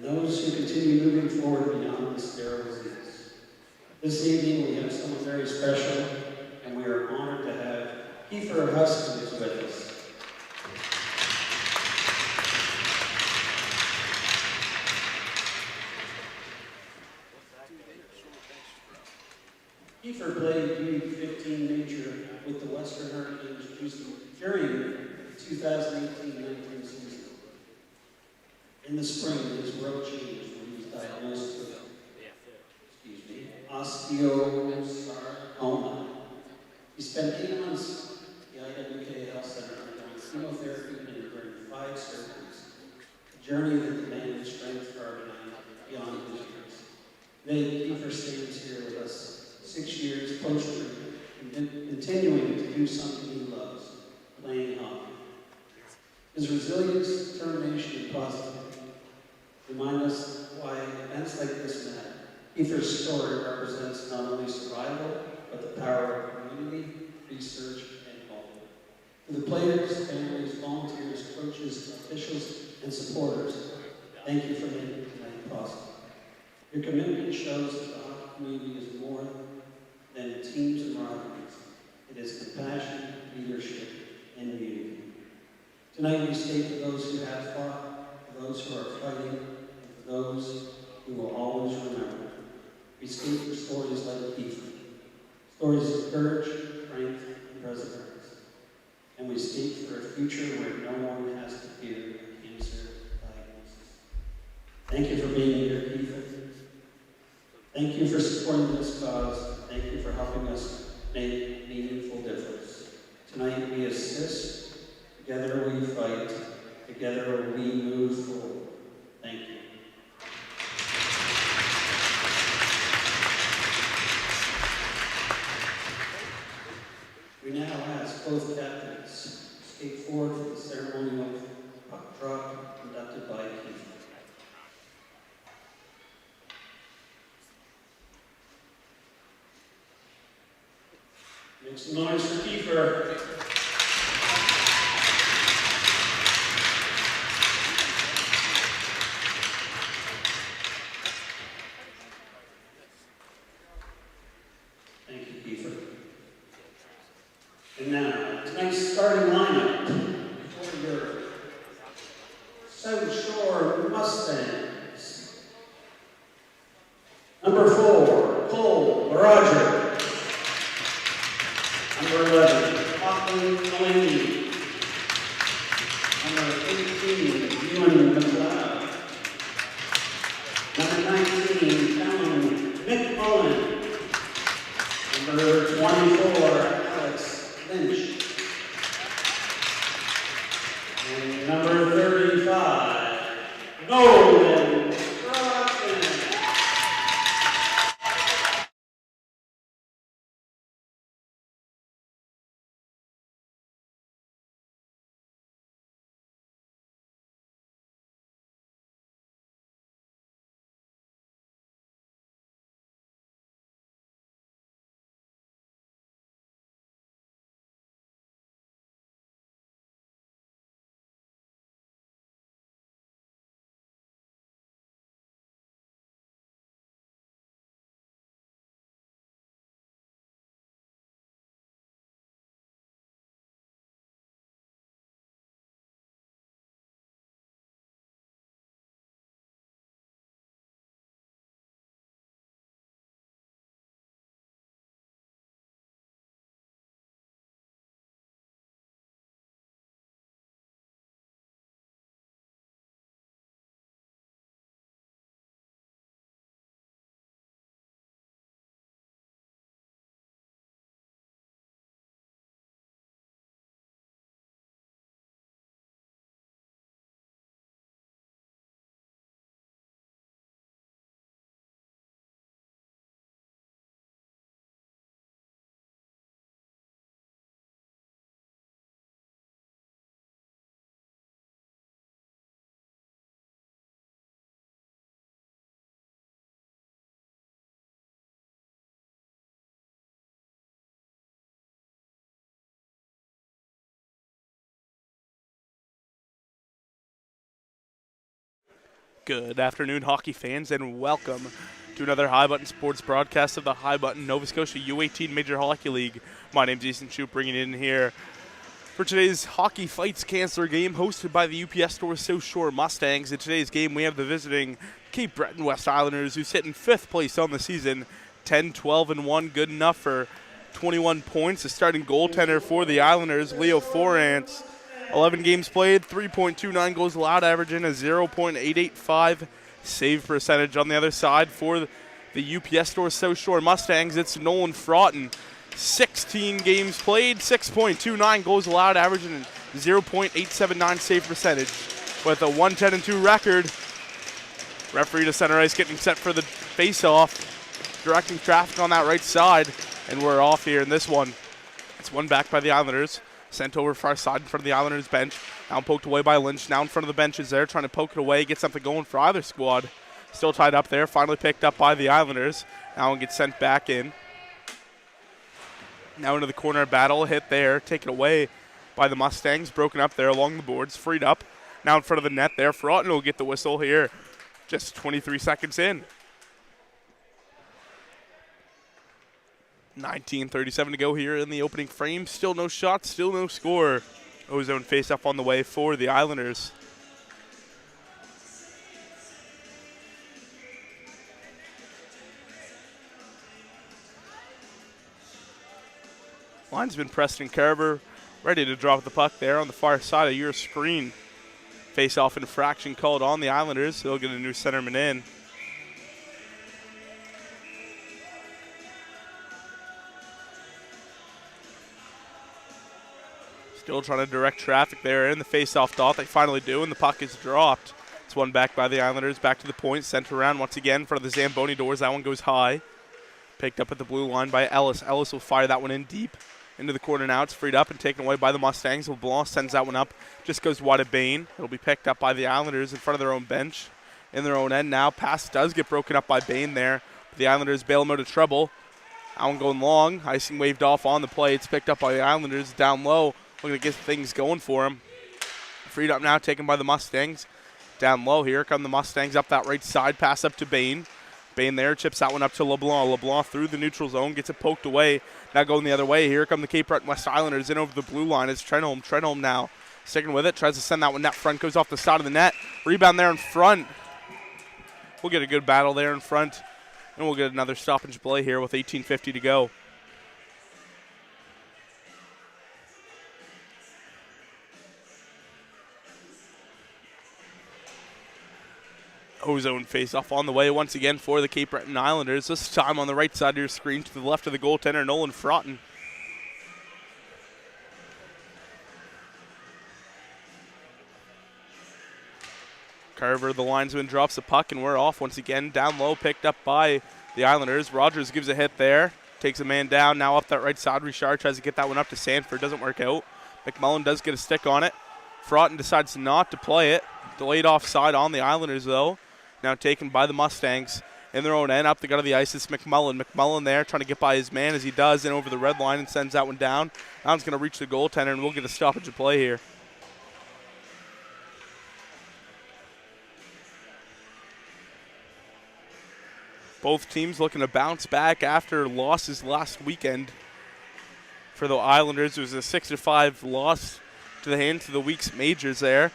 those who continue moving forward beyond this narrow disease. This evening we have someone very special, and we are honored to have Kiefer Huskins with us. Kiefer played U18 major with the Western Hurricanes during the 2018-19 season. In the spring, his world changed when he was diagnosed with osteosarcoma. He spent 8 months at the IWK Health Center undergoing chemotherapy and enduring 5 surgeries, a journey that demanded strength far beyond his years. Today, Kiefer stands here with us 6 years post-treatment, continuing to do something he loves, playing hockey. His resilience, determination, and positivity remind us why events like this matter. Kiefer's story represents not only survival, but the power of community, research, and hope. To the players, families, volunteers, coaches, officials, and supporters, thank you for making tonight possible. Your commitment shows that the hockey community is more than teams and rivalries. It is compassion, leadership, and unity. Tonight we skate for those who have fought, for those who are fighting, and for those who will always remember. We skate for stories like Kiefer, stories of courage, strength, and perseverance. And we skate for a future where no one has to fear a cancer diagnosis. Thank you for being here, Kiefer. Thank you for supporting this cause. Thank you for helping us make a meaningful difference. Tonight we assist, together we fight, together we move forward. Thank you. We now ask both captains to skate forward for the ceremonial puck drop conducted by Kiefer. Make some noise for Kiefer. Thank you, Kiefer. And now, tonight's starting lineup for your South Shore Mustangs. Number 4, Cole Roger. Number 11, Kathleen Delaney. Number 18, Ewan McLeod. Number 19, Callum McMullen. Number 24, Alex Lynch. And number 35, Nolan Good afternoon, hockey fans, and welcome to another High Button Sports broadcast of the High Button Nova Scotia U18 Major Hockey League. My name's Ethan Shoup, bringing it in here for today's Hockey Fights Cancer game hosted by the UPS Store South Shore Mustangs. In today's game, we have the visiting Cape Breton West Islanders, who sit in 5th place on the season, 10-12-1, good enough for 21 points. The starting goaltender for the Islanders, Leo Forrance. 11 games played, 3.29 goals allowed, averaging a 0.885 save percentage. On the other side for the UPS Store South Shore Mustangs, it's Nolan Fraughton. 16 games played, 6.29 goals allowed, averaging a 0.879 save percentage. With a 1-10-2 record, referee to center ice getting set for the face-off, directing traffic on that right side, and we're off here in this one. It's one back by the Islanders. Sent over far side in front of the Islanders bench. Now poked away by Lynch. Now in front of the benches there, trying to poke it away, get something going for either squad. Still tied up there, finally picked up by the Islanders. Now one gets sent back in. Now into the corner battle, hit there, taken away by the Mustangs. Broken up there along the boards, freed up. Now in front of the net there, Fraughton will get the whistle here. Just 23 seconds in. 19:37 to go here in the opening frame. Still no shots, still no score. Ozone face-off on the way for the Islanders. Linesman Preston Carver ready to drop the puck there on the far side of your screen. Face-off infraction called on the Islanders. They'll get a new centerman in. Still trying to direct traffic there in the face-off dot. They finally do, and the puck is dropped. It's one back by the Islanders. Back to the point. Sent around once again in front of the Zamboni doors. That one goes high. Picked up at the blue line by Ellis. Ellis will fire that one in deep into the corner now. It's freed up and taken away by the Mustangs. LeBlanc sends that one up. Just goes wide of Bain. It'll be picked up by the Islanders in front of their own bench. In their own end now. Pass does get broken up by Bain there. The Islanders bail him out of trouble. That one going long. Icing waved off on the play. It's picked up by the Islanders down low. Looking to get things going for him. Freed up now, taken by the Mustangs. Down low, here come the Mustangs up that right side. Pass up to Bain. Bain there, chips that one up to LeBlanc. LeBlanc through the neutral zone, gets it poked away. Now going the other way. Here come the Cape Breton West Islanders in over the blue line. It's Trenholm. Trenholm now sticking with it. Tries to send that one net front. Goes off the side of the net. Rebound there in front. We'll get a good battle there in front. And we'll get another stoppage play here with 18:50 to go. Ozone face-off on the way once again for the Cape Breton Islanders. This time on the right side of your screen to the left of the goaltender, Nolan Fraughton. Carver, the linesman, drops the puck, and we're off once again. Down low, picked up by the Islanders. Rogers gives a hit there. Takes a man down. Now up that right side. Richard tries to get that one up to Sanford. Doesn't work out. McMullen does get a stick on it. Fraughton decides not to play it. Delayed offside on the Islanders, though. Now taken by the Mustangs in their own end. Up the gut of the ice, it's McMullen. McMullen there trying to get by his man as he does, and over the red line and sends that one down. Now it's going to reach the goaltender, and we'll get a stoppage of play here. Both teams looking to bounce back after losses last weekend. For the Islanders, it was a 6-5 loss to the hands of the week's majors there.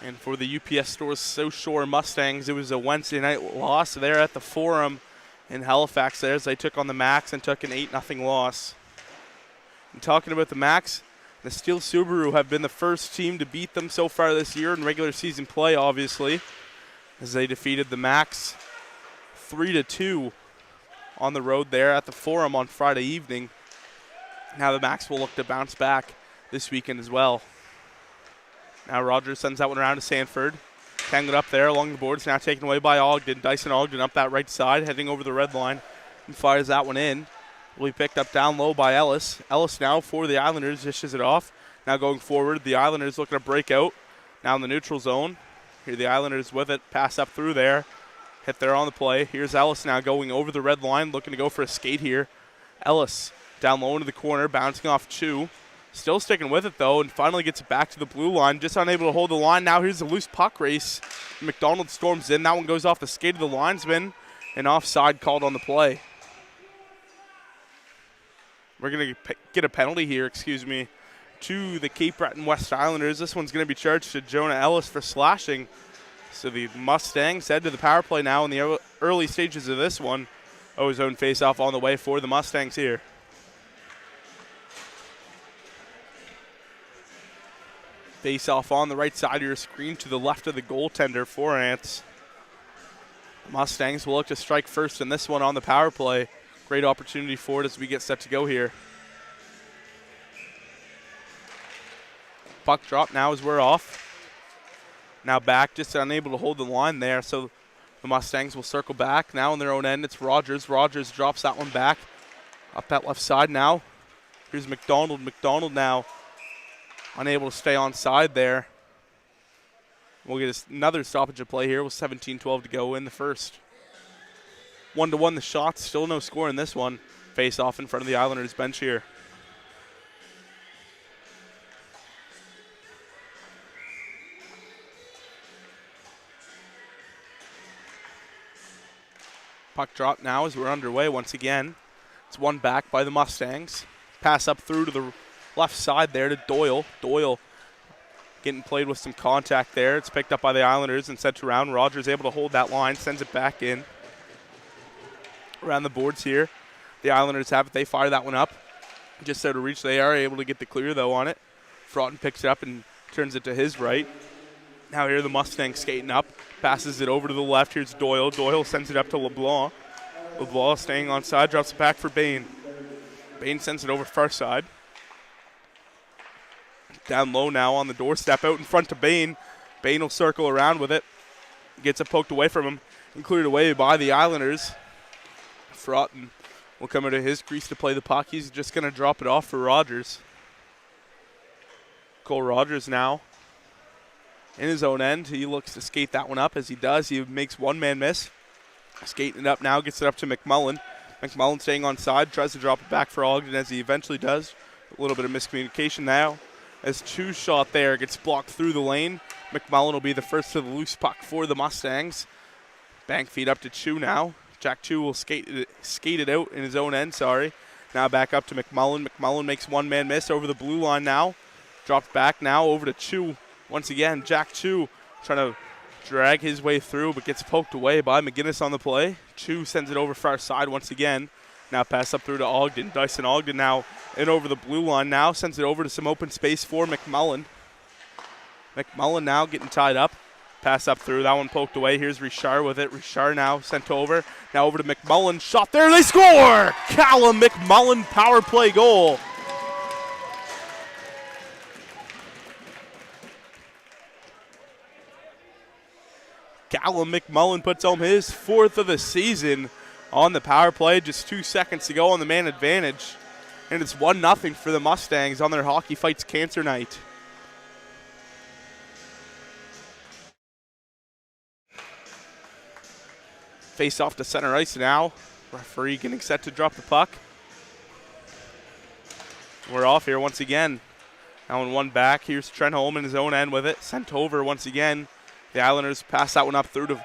And for the UPS Store South Shore Mustangs, it was a Wednesday night loss there at the Forum in Halifax there as they took on the Max and took an 8-0 loss. And talking about the Max, the Steel Subaru have been the first team to beat them so far this year in regular season play, obviously, as they defeated the Max 3-2 on the road there at the Forum on Friday evening. Now the Max will look to bounce back this weekend as well. Now Rogers sends that one around to Sanford. Tangled up there along the boards, now taken away by Ogden. Dyson Ogden up that right side, heading over the red line, and fires that one in. Will be picked up down low by Ellis. Ellis now for the Islanders, dishes it off. Now going forward, the Islanders looking to break out. Now in the neutral zone. Here the Islanders with it, pass up through there. Hit there on the play. Here's Ellis now going over the red line, looking to go for a skate here. Ellis down low into the corner, bouncing off two. Still sticking with it, though, and finally gets it back to the blue line. Just unable to hold the line. Now here's a loose puck race. McDonald storms in. That one goes off the skate of the linesman, and offside called on the play. We're going to get a penalty here, to the Cape Breton West Islanders. This one's going to be charged to Jonah Ellis for slashing. So the Mustangs head to the power play now in the early stages of this one. Ozone face-off on the way for the Mustangs here. Face-off on the right side of your screen to the left of the goaltender for Ants. Mustangs will look to strike first in this one on the power play. Great opportunity for it as we get set to go here. Puck drop now as we're off. Now back, just unable to hold the line there, so the Mustangs will circle back. Now on their own end, it's Rogers. Rogers drops that one back. Up that left side now. Here's McDonald. McDonald now unable to stay on side there. We'll get another stoppage of play here with 17-12 to go in the first. 1-1 the shots. Still no score in this one. Face off in front of the Islanders bench here. Puck drop now as we're underway once again. It's one back by the Mustangs. Pass up through to the left side there to Doyle. Doyle getting played with some contact there. It's picked up by the Islanders and sent around. Rogers able to hold that line, sends it back in. Around the boards here. The Islanders have it. They fire that one up. Just out of reach. They are able to get the clear, though, on it. Fraughton picks it up and turns it to his right. Now here the Mustangs skating up. Passes it over to the left. Here's Doyle. Doyle sends it up to LeBlanc. LeBlanc staying on side. Drops it back for Bain. Bain sends it over far side. Down low now on the doorstep. Out in front to Bain. Bain will circle around with it. Gets it poked away from him. And cleared away by the Islanders. Fraughton will come into his crease to play the puck. He's just going to drop it off for Rogers. Cole Rogers now in his own end. He looks to skate that one up. As he does, he makes one man miss. Skating it up now, gets it up to McMullen. McMullen staying on side, tries to drop it back for Ogden as he eventually does. A little bit of miscommunication now. As two shot there gets blocked through the lane. McMullen will be the first to the loose puck for the Mustangs. Bank feed up to Chu now. Jack Chu will skate it out in his own end, Now back up to McMullen. McMullen makes one man miss over the blue line now. Dropped back now over to Chu. Once again, Jack Chu trying to drag his way through, but gets poked away by McGinnis on the play. Chu sends it over far side once again. Now pass up through to Ogden. Dyson Ogden now in over the blue line now. Sends it over to some open space for McMullen. McMullen now getting tied up. Pass up through. That one poked away. Here's Richard with it. Richard now sent over. Now over to McMullen. Shot there. They score! Callum McMullen power play goal. Callum McMullen puts home his fourth of the season on the power play. Just 2 seconds to go on the man advantage. And it's 1-0 for the Mustangs on their Hockey Fights Cancer Night. Face off to center ice now. Referee getting set to drop the puck. We're off here once again. Now in one back. Here's Trenholm in his own end with it. Sent over once again. The Islanders pass that one up through to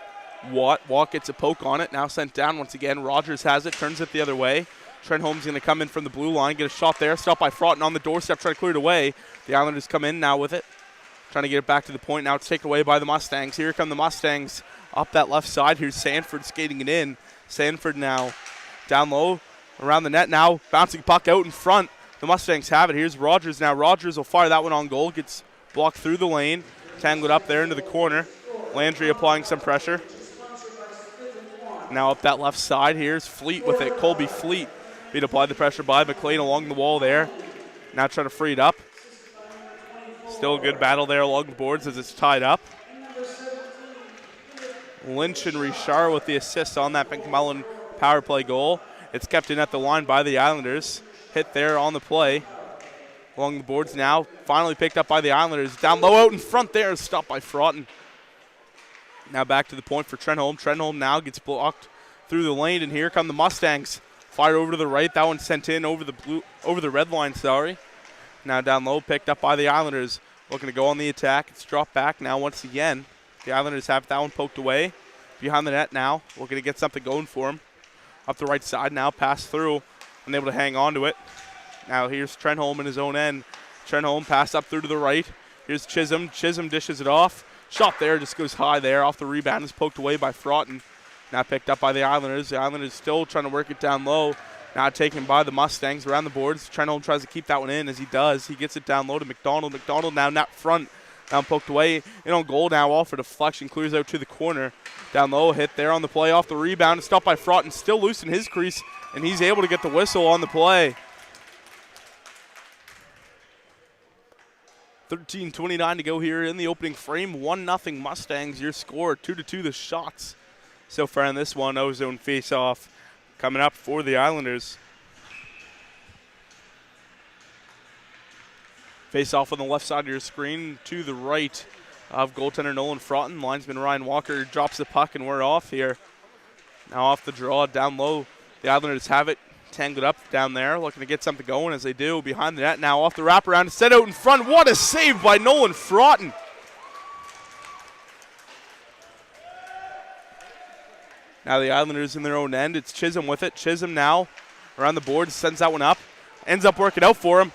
Watt. Watt gets a poke on it. Now sent down once again. Rogers has it. Turns it the other way. Trenholm's going to come in from the blue line. Get a shot there. Stopped by Fraughton on the doorstep. Try to clear it away. The Islanders come in now with it. Trying to get it back to the point. Now it's taken away by the Mustangs. Here come the Mustangs up that left side. Here's Sanford skating it in. Sanford now down low around the net now. Bouncing puck out in front. The Mustangs have it. Here's Rogers now. Rogers will fire that one on goal. Gets blocked through the lane. Tangled up there into the corner. Landry applying some pressure. Now up that left side. Here's Fleet with it. Colby Fleet being applied the pressure by McLean along the wall there. Now trying to free it up. Still a good battle there along the boards as it's tied up. Lynch and Richard with the assist on that McMullen power play goal. It's kept in at the line by the Islanders. Hit there on the play. Along the boards now. Finally picked up by the Islanders. Down low out in front there. Stopped by Fraughton. Now back to the point for Trenholm. Trenholm now gets blocked through the lane, and here come the Mustangs. Fired over to the right. That one sent in over the red line, Now down low, picked up by the Islanders. Looking to go on the attack. It's dropped back now once again. The Islanders have that one poked away. Behind the net now. Looking to get something going for them. Up the right side now, pass through. Unable to hang on to it. Now here's Trenholm in his own end. Trenholm pass up through to the right. Here's Chisholm. Chisholm dishes it off. Shot there, just goes high there. Off the rebound is poked away by Fraughton. Now picked up by the Islanders. The Islanders still trying to work it down low. Now taken by the Mustangs around the boards. Trenholm tries to keep that one in as he does. He gets it down low to McDonald. McDonald now not front. Now poked away. In on goal now. All for deflection. Clears out to the corner. Down low. Hit there on the play. Off the rebound. Stopped by Fraughton. Still loose in his crease. And he's able to get the whistle on the play. 13:29 to go here in the opening frame. 1-0 Mustangs. Your score. 2-2 the shots so far in this one. O-zone face-off coming up for the Islanders. Face-off on the left side of your screen to the right of goaltender Nolan Fraughton. Linesman Ryan Walker drops the puck and we're off here. Now off the draw, down low. The Islanders have it. Tangled up down there, looking to get something going as they do. Behind the net now, off the wraparound, set out in front. What a save by Nolan Fraughton. Now the Islanders in their own end. It's Chisholm with it. Chisholm now around the board, sends that one up. Ends up working out for him.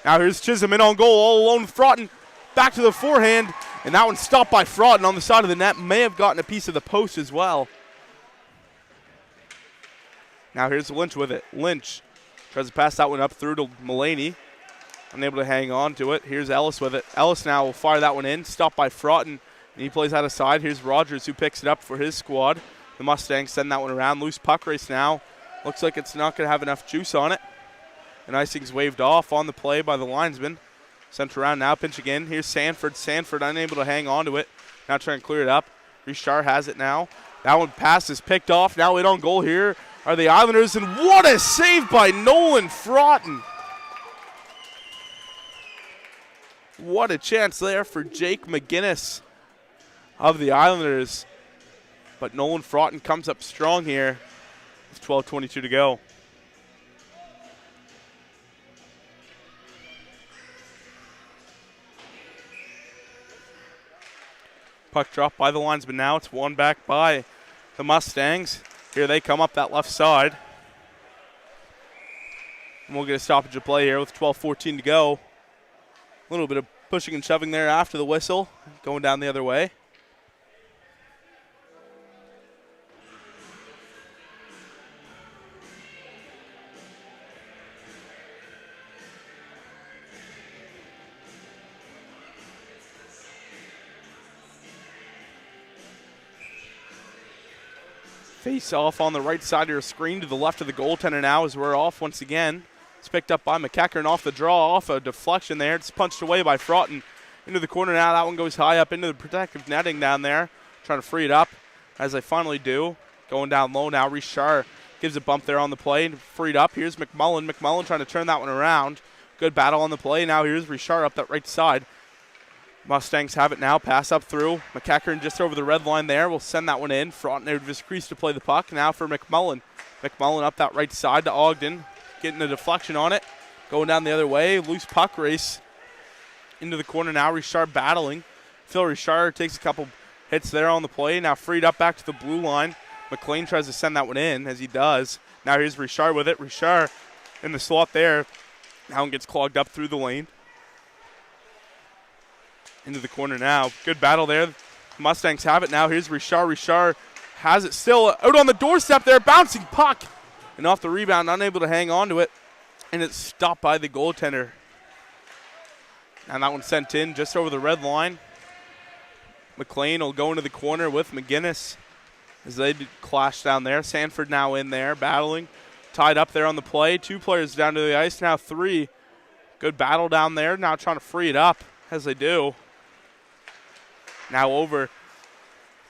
Now here's Chisholm in on goal, all alone with Fraughton. Back to the forehand, and that one stopped by Fraughton on the side of the net. May have gotten a piece of the post as well. Now here's Lynch with it. Lynch tries to pass that one up through to Mulaney. Unable to hang on to it. Here's Ellis with it. Ellis now will fire that one in. Stopped by Fraughton, and he plays out of side. Here's Rogers who picks it up for his squad. The Mustangs send that one around. Loose puck race now. Looks like it's not going to have enough juice on it. And icing's waved off on the play by the linesman. Sent around now. Pinch again. Here's Sanford. Sanford unable to hang on to it. Now trying to clear it up. Richard has it now. That one pass is picked off. Now in on goal here are the Islanders. And what a save by Nolan Fraughton. What a chance there for Jake McGinnis of the Islanders. But Nolan Fraughton comes up strong here with 12:22 to go. Puck dropped by the linesman now. It's won back by the Mustangs. Here they come up that left side. And we'll get a stoppage of play here with 12:14 to go. A little bit of pushing and shoving there after the whistle. Going down the other way. Face off on the right side of your screen to the left of the goaltender now as we're off once again. It's picked up by McEachern off the draw, off a deflection there. It's punched away by Fraughton into the corner now. That one goes high up into the protective netting down there. Trying to free it up as they finally do. Going down low now. Richard gives a bump there on the play. Freed up. Here's McMullen. McMullen trying to turn that one around. Good battle on the play. Now here's Richard up that right side. Mustangs have it now. Pass up through. McEachern just over the red line there. We'll send that one in. Fraughton out of his crease to play the puck. Now for McMullen. McMullen up that right side to Ogden. Getting a deflection on it. Going down the other way. Loose puck race into the corner now. Richard battling. Phil Richard takes a couple hits there on the play. Now freed up back to the blue line. McLean tries to send that one in as he does. Now here's Richard with it. Richard in the slot there. That one gets clogged up through the lane. Into the corner now. Good battle there. Mustangs have it now. Here's Richard. Richard has it still out on the doorstep there. Bouncing puck. And off the rebound, unable to hang on to it. And it's stopped by the goaltender. And that one sent in just over the red line. McLean will go into the corner with McGinnis as they clash down there. Sanford now in there, battling. Tied up there on the play. 2 players down to the ice, now 3. Good battle down there. Now trying to free it up as they do. Now over,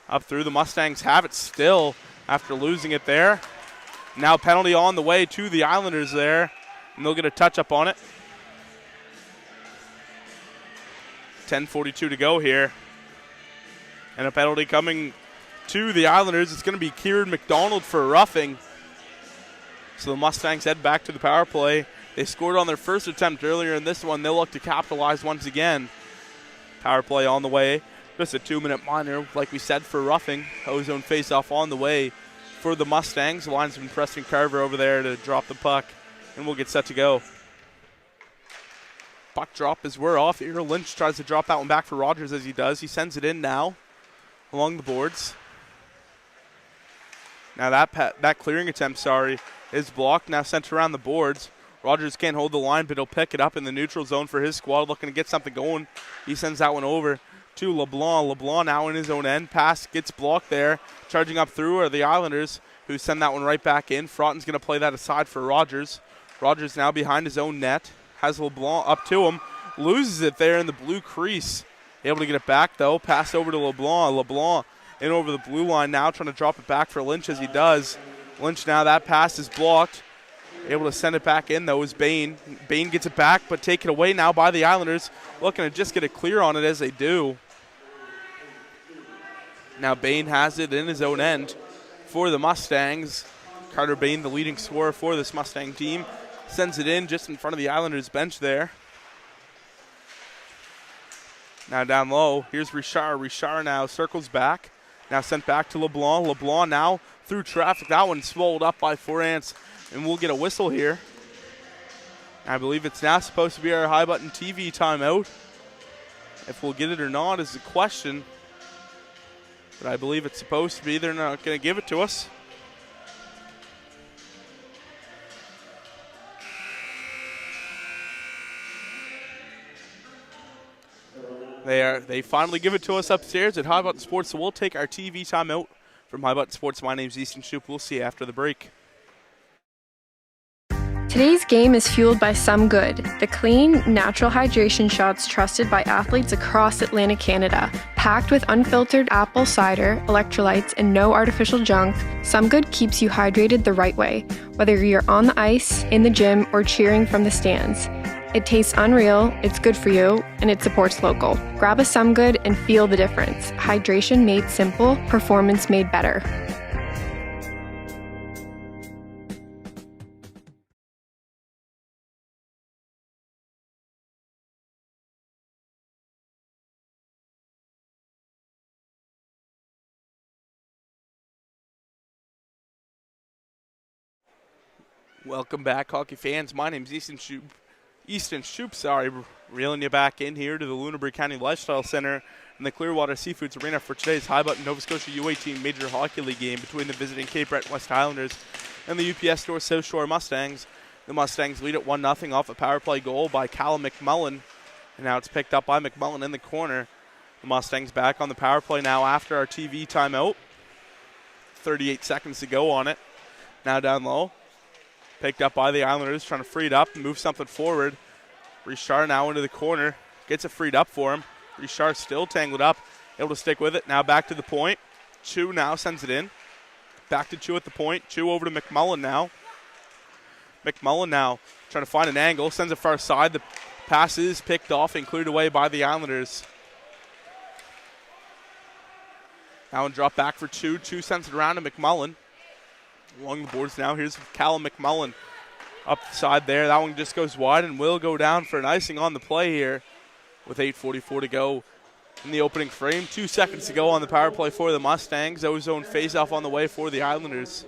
up through. The Mustangs have it still after losing it there. Now penalty on the way to the Islanders there, and they'll get a touch-up on it. 10:42 to go here. And a penalty coming to the Islanders. It's going to be Kieran McDonald for roughing. So the Mustangs head back to the power play. They scored on their first attempt earlier in this one. They'll look to capitalize once again. Power play on the way. Just a 2-minute minor, like we said, for roughing. Ozone face-off on the way for the Mustangs. Linesman Preston Carver over there to drop the puck, and we'll get set to go. Puck drop as we're off here. Lynch tries to drop that one back for Rogers as he does. He sends it in now along the boards. Now that clearing attempt, is blocked. Now sent around the boards. Rogers can't hold the line, but he'll pick it up in the neutral zone for his squad, looking to get something going. He sends that one over to LeBlanc. LeBlanc now in his own end. Pass gets blocked there. Charging up through are the Islanders, who send that one right back in. Frotton's going to play that aside for Rogers. Rogers now behind his own net. Has LeBlanc up to him. Loses it there in the blue crease. Able to get it back, though. Pass over to LeBlanc. LeBlanc in over the blue line now, trying to drop it back for Lynch as he does. Lynch now, that pass is blocked. Able to send it back in, though, is Bain. Bain gets it back, but taken away now by the Islanders. Looking to just get a clear on it as they do. Now Bain has it in his own end for the Mustangs. Carter Bain, the leading scorer for this Mustang team, sends it in just in front of the Islanders bench there. Now down low, here's Richard. Richard now circles back. Now sent back to LeBlanc. LeBlanc now through traffic. That one swallowed up by Forance. And we'll get a whistle here. I believe it's now supposed to be our high button TV timeout. If we'll get it or not is the question. But I believe it's supposed to be. They're not going to give it to us. They finally give it to us upstairs at High Button Sports, so we'll take our TV timeout from High Button Sports. My name's Easton Shoup. We'll see you after the break. Today's game is fueled by Some Good, the clean, natural hydration shots trusted by athletes across Atlantic Canada. Packed with unfiltered apple cider, electrolytes, and no artificial junk, Some Good keeps you hydrated the right way, whether you're on the ice, in the gym, or cheering from the stands. It tastes unreal, it's good for you, and it supports local. Grab a Some Good and feel the difference. Hydration made simple, performance made better. Welcome back, hockey fans. My name's Easton Shoup, reeling you back in here to the Lunenburg County Lifestyle Center in the Clearwater Seafoods Arena for today's High Button Nova Scotia U18 Major Hockey League game between the visiting Cape Breton West Highlanders and the UPS Store South Shore Mustangs. The Mustangs lead at 1-0 off a power play goal by Callum McMullen, and now it's picked up by McMullen in the corner. The Mustangs back on the power play now after our TV timeout. 38 seconds to go on it. Now down low. Picked up by the Islanders, trying to free it up and move something forward. Richard now into the corner. Gets it freed up for him. Richard still tangled up. Able to stick with it. Now back to the point. Chu now sends it in. Back to Chu at the point. Chu over to McMullen now. McMullen now trying to find an angle. Sends it far side. The pass is picked off and cleared away by the Islanders. Now and drop back for Chu. Chu sends it around to McMullen. Along the boards now, here's Callum McMullen up the side there. That one just goes wide and will go down for an icing on the play here with 8:44 to go in the opening frame. 2 seconds to go on the power play for the Mustangs. Ozone face-off on the way for the Islanders.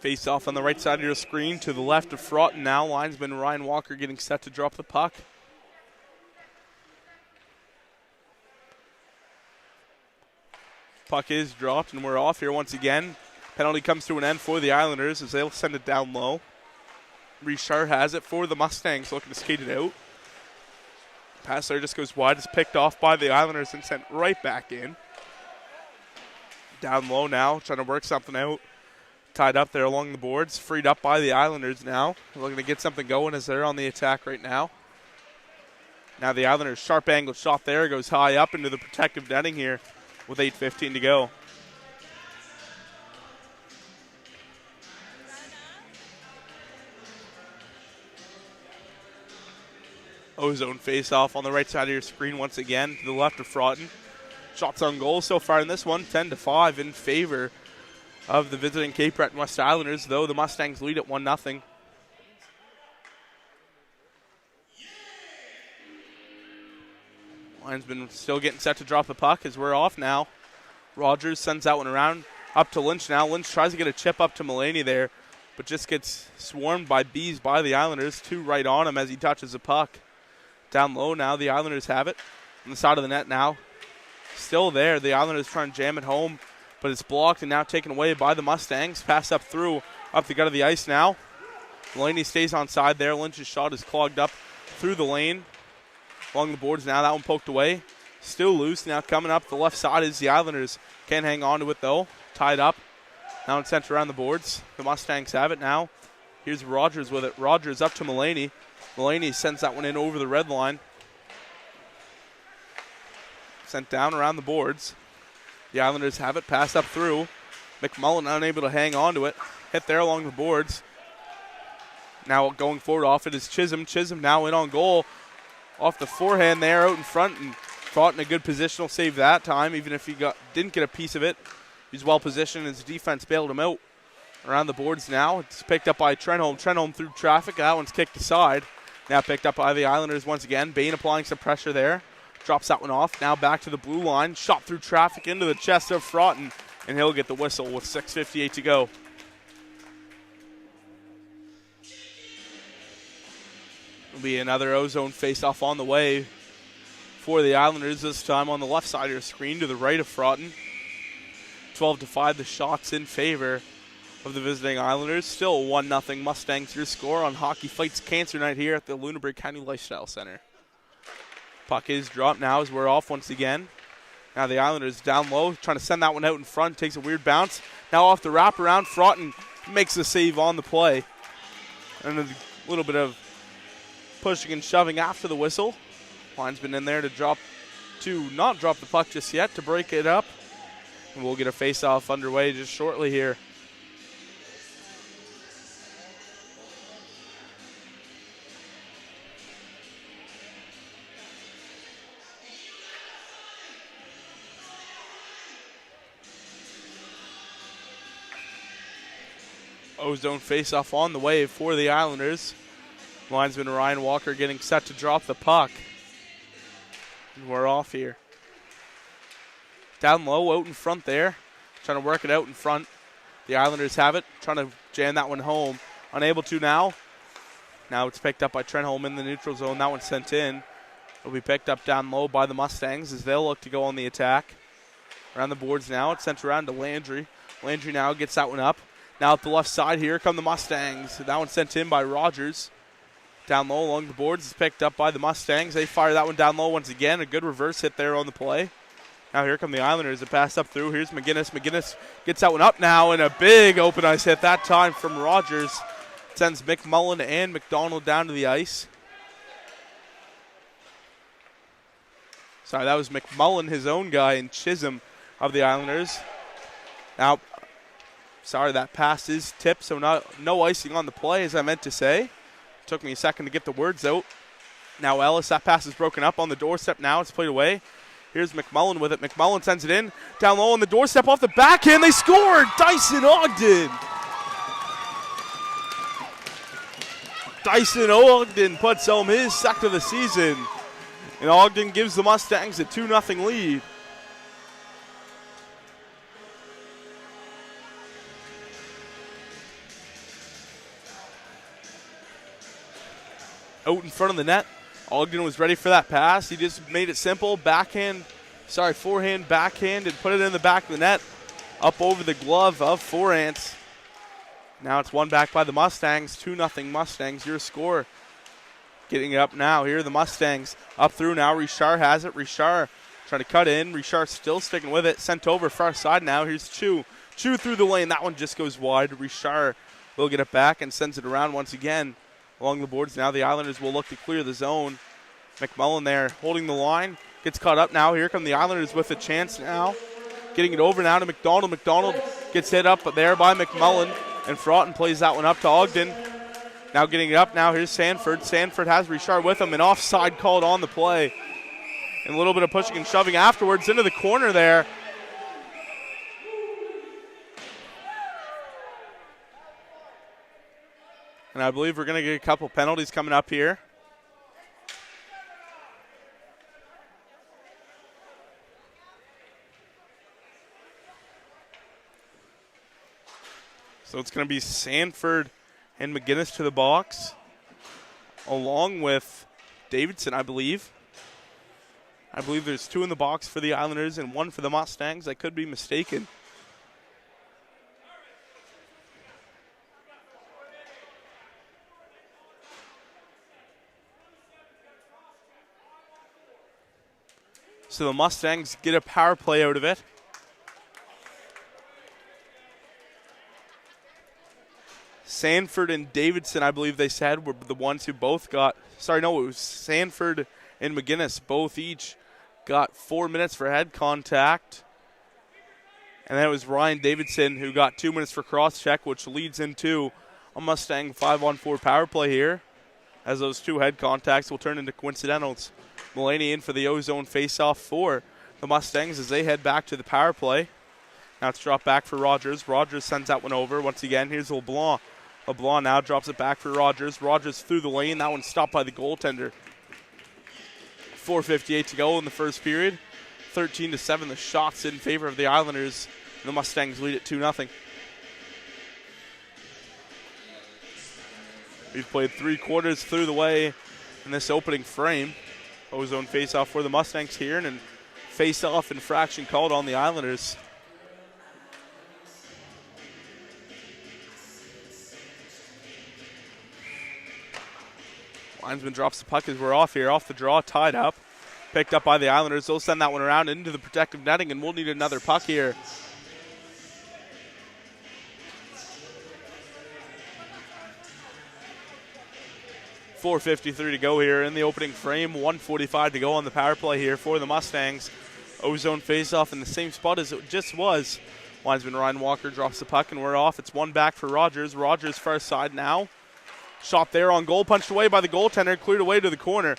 Face-off on the right side of your screen to the left of Fraughton now. Linesman Ryan Walker getting set to drop the puck. Puck is dropped, and we're off here once again. Penalty comes to an end for the Islanders as they'll send it down low. Richard has it for the Mustangs, looking to skate it out. Pass there just goes wide. It's picked off by the Islanders and sent right back in. Down low now, trying to work something out. Tied up there along the boards. Freed up by the Islanders now. Looking to get something going as they're on the attack right now. Now the Islanders' sharp angle shot there goes high up into the protective netting here with 8:15 to go. Ozone face-off on the right side of your screen once again to the left of Fraughton. Shots on goal so far in this one, 10-5 in favor of the visiting Cape Breton West Islanders, though the Mustangs lead at 1-0. Linesman still getting set to drop the puck as we're off now. Rogers sends that one around up to Lynch now. Lynch tries to get a chip up to Mulaney there, but just gets swarmed by bees by the Islanders. 2 right on him as he touches the puck. Down low now, the Islanders have it. On the side of the net now. Still there, the Islanders trying to jam it home, but it's blocked and now taken away by the Mustangs. Pass up through, up the gut of the ice now. Mulaney stays on side there. Lynch's shot is clogged up through the lane. Along the boards now, that one poked away. Still loose, now coming up the left side is the Islanders. Can't hang on to it though, tied up. Now it's sent around the boards. The Mustangs have it now. Here's Rogers with it. Rogers up to Mulaney. Mulaney sends that one in over the red line. Sent down around the boards. The Islanders have it, pass up through. McMullen unable to hang on to it. Hit there along the boards. Now going forward off it is Chisholm. Chisholm now in on goal. Off the forehand there out in front and fought in a good positional save that time, even if he didn't get a piece of it. He's well positioned. His defense bailed him out. Around the boards now. It's picked up by Trenholm. Trenholm through traffic. That one's kicked aside. Now picked up by the Islanders once again. Bain applying some pressure there. Drops that one off. Now back to the blue line. Shot through traffic into the chest of Fraughton. And he'll get the whistle with 6:58 to go. Will be another ozone face-off on the way for the Islanders, this time on the left side of your screen to the right of Fraughton. 12-5, the shots in favor of the visiting Islanders. Still 1-0 Mustangs your score on Hockey Fights Cancer Night here at the Lunenburg County Lifestyle Center. Puck is dropped now as we're off once again. Now the Islanders down low, trying to send that one out in front. Takes a weird bounce. Now off the wraparound, Fraughton makes the save on the play. And a little bit of pushing and shoving after the whistle. Linesman in there to not drop the puck just yet, to break it up. And we'll get a face-off underway just shortly here. O-zone face-off on the way for the Islanders. Linesman Ryan Walker getting set to drop the puck. And we're off here. Down low, out in front there. Trying to work it out in front. The Islanders have it. Trying to jam that one home. Unable to now. Now it's picked up by Trenholm in the neutral zone. That one's sent in. It'll be picked up down low by the Mustangs as they'll look to go on the attack. Around the boards now. It's sent around to Landry. Landry now gets that one up. Now up the left side, here come the Mustangs. That one sent in by Rogers. Down low along the boards. It's picked up by the Mustangs. They fire that one down low once again. A good reverse hit there on the play. Now here come the Islanders. A pass up through. Here's McGinnis. McGinnis gets that one up now, and a big open ice hit that time from Rogers. Sends McMullen and McDonald down to the ice. Sorry, that was McMullen, his own guy, and Chisholm of the Islanders. Now, sorry, that pass is tipped, so no icing on the play, as I meant to say. Took me a second to get the words out. Now Ellis, that pass is broken up on the doorstep now. It's played away. Here's McMullen with it. McMullen sends it in. Down low on the doorstep off the backhand. They scored! Dyson Ogden! Dyson Ogden puts home his second of the season. And Ogden gives the Mustangs a 2-0 lead. Out in front of the net. Ogden was ready for that pass. He just made it simple. Forehand, backhand, and put it in the back of the net. Up over the glove of Forants. Now it's won back by the Mustangs. 2-0 Mustangs, your score. Getting it up now. Here are the Mustangs. Up through now. Richard has it. Richard trying to cut in. Richard still sticking with it. Sent over far side now. Here's Chu. Chu through the lane. That one just goes wide. Richard will get it back and sends it around once again. Along the boards now, the Islanders will look to clear the zone. McMullen there holding the line. Gets caught up now. Here come the Islanders with a chance now. Getting it over now to McDonald. McDonald gets hit up there by McMullen. And Fraughton plays that one up to Ogden. Now getting it up now. Here's Sanford. Sanford has Richard with him. An offside called on the play. And a little bit of pushing and shoving afterwards into the corner there. And I believe we're going to get a couple penalties coming up here. So it's going to be Sanford and McGinnis to the box, along with Davidson, I believe. I believe there's 2 in the box for the Islanders and 1 for the Mustangs. I could be mistaken. So the Mustangs get a power play out of it. Sanford and Davidson, I believe they said, were the ones who both got, it was Sanford and McGinnis, both each got 4 minutes for head contact. And then it was Ryan Davidson who got 2 minutes for cross-check, which leads into a Mustang 5-on-4 power play here, as those 2 head contacts will turn into coincidentals. Mulaney in for the O-zone face-off for the Mustangs as they head back to the power play. Now it's dropped back for Rogers. Rogers sends that one over. Once again, here's LeBlanc. LeBlanc now drops it back for Rogers. Rogers through the lane. That one stopped by the goaltender. 4:58 to go in the first period. 13-7, the shots in favor of the Islanders. The Mustangs lead it 2-0. We've played 3 quarters through the way in this opening frame. O-zone face-off for the Mustangs here, and face-off infraction called on the Islanders. Linesman drops the puck as we're off here, off the draw, tied up. Picked up by the Islanders. They'll send that one around into the protective netting, and we'll need another puck here. .453 to go here in the opening frame. 1:45 to go on the power play here for the Mustangs. O-zone face-off in the same spot as it just was. Linesman Ryan Walker drops the puck, and we're off. It's one back for Rogers. Rogers far side now. Shot there on goal, punched away by the goaltender, cleared away to the corner.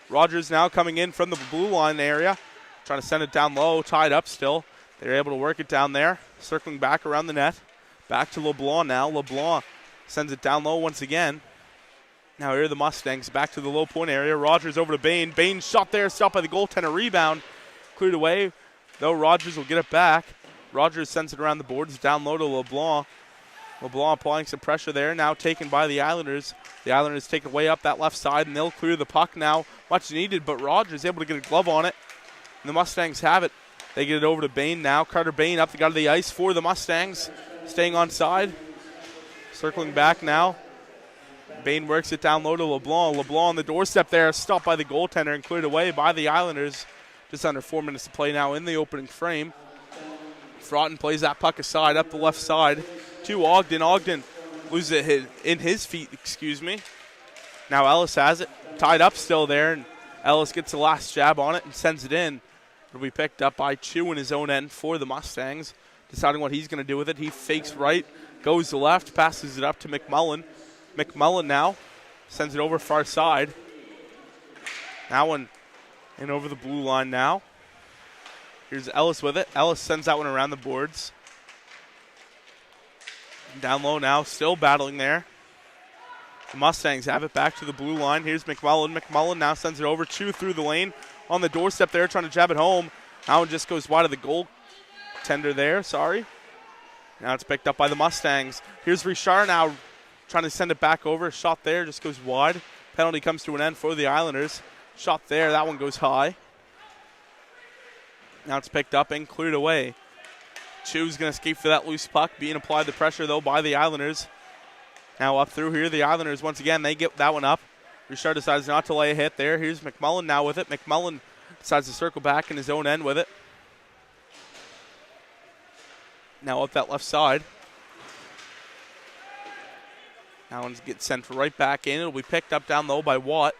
Rogers now coming in from the blue line area, trying to send it down low, tied up still. They're able to work it down there, circling back around the net. Back to LeBlanc now. LeBlanc sends it down low once again. Now here are the Mustangs back to the low point area. Rogers over to Bain. Bain shot there, stopped by the goaltender. Rebound cleared away, though Rogers will get it back. Rogers sends it around the boards, down low to LeBlanc. LeBlanc applying some pressure there, now taken by the Islanders. The Islanders take it way up that left side, and they'll clear the puck now. Much needed, but Rogers able to get a glove on it. And the Mustangs have it. They get it over to Bain now. Carter Bain up the gut of the ice for the Mustangs, staying on side. Circling back now. Bain works it down low to LeBlanc. LeBlanc on the doorstep there, stopped by the goaltender and cleared away by the Islanders. Just under 4 minutes to play now in the opening frame. Fraughton plays that puck aside up the left side to Ogden. Ogden loses it in his feet, Now Ellis has it, tied up still there, and Ellis gets the last jab on it and sends it in. It'll be picked up by Chu in his own end for the Mustangs. Deciding what he's going to do with it. He fakes right, goes to left, passes it up to McMullen. McMullen now sends it over far side. That one in over the blue line now. Here's Ellis with it. Ellis sends that one around the boards. Down low now, still battling there. The Mustangs have it back to the blue line. Here's McMullen. McMullen now sends it over. Chu through the lane on the doorstep there, trying to jab it home. That one just goes wide of the goaltender there, Now it's picked up by the Mustangs. Here's Richard now trying to send it back over. Shot there, just goes wide. Penalty comes to an end for the Islanders. Shot there, that one goes high. Now it's picked up and cleared away. Chu's going to escape for that loose puck. Being applied the pressure, though, by the Islanders. Now up through here, the Islanders, once again, they get that one up. Richard decides not to lay a hit there. Here's McMullen now with it. McMullen decides to circle back in his own end with it. Now up that left side. That one gets sent right back in. It'll be picked up down low by Watt.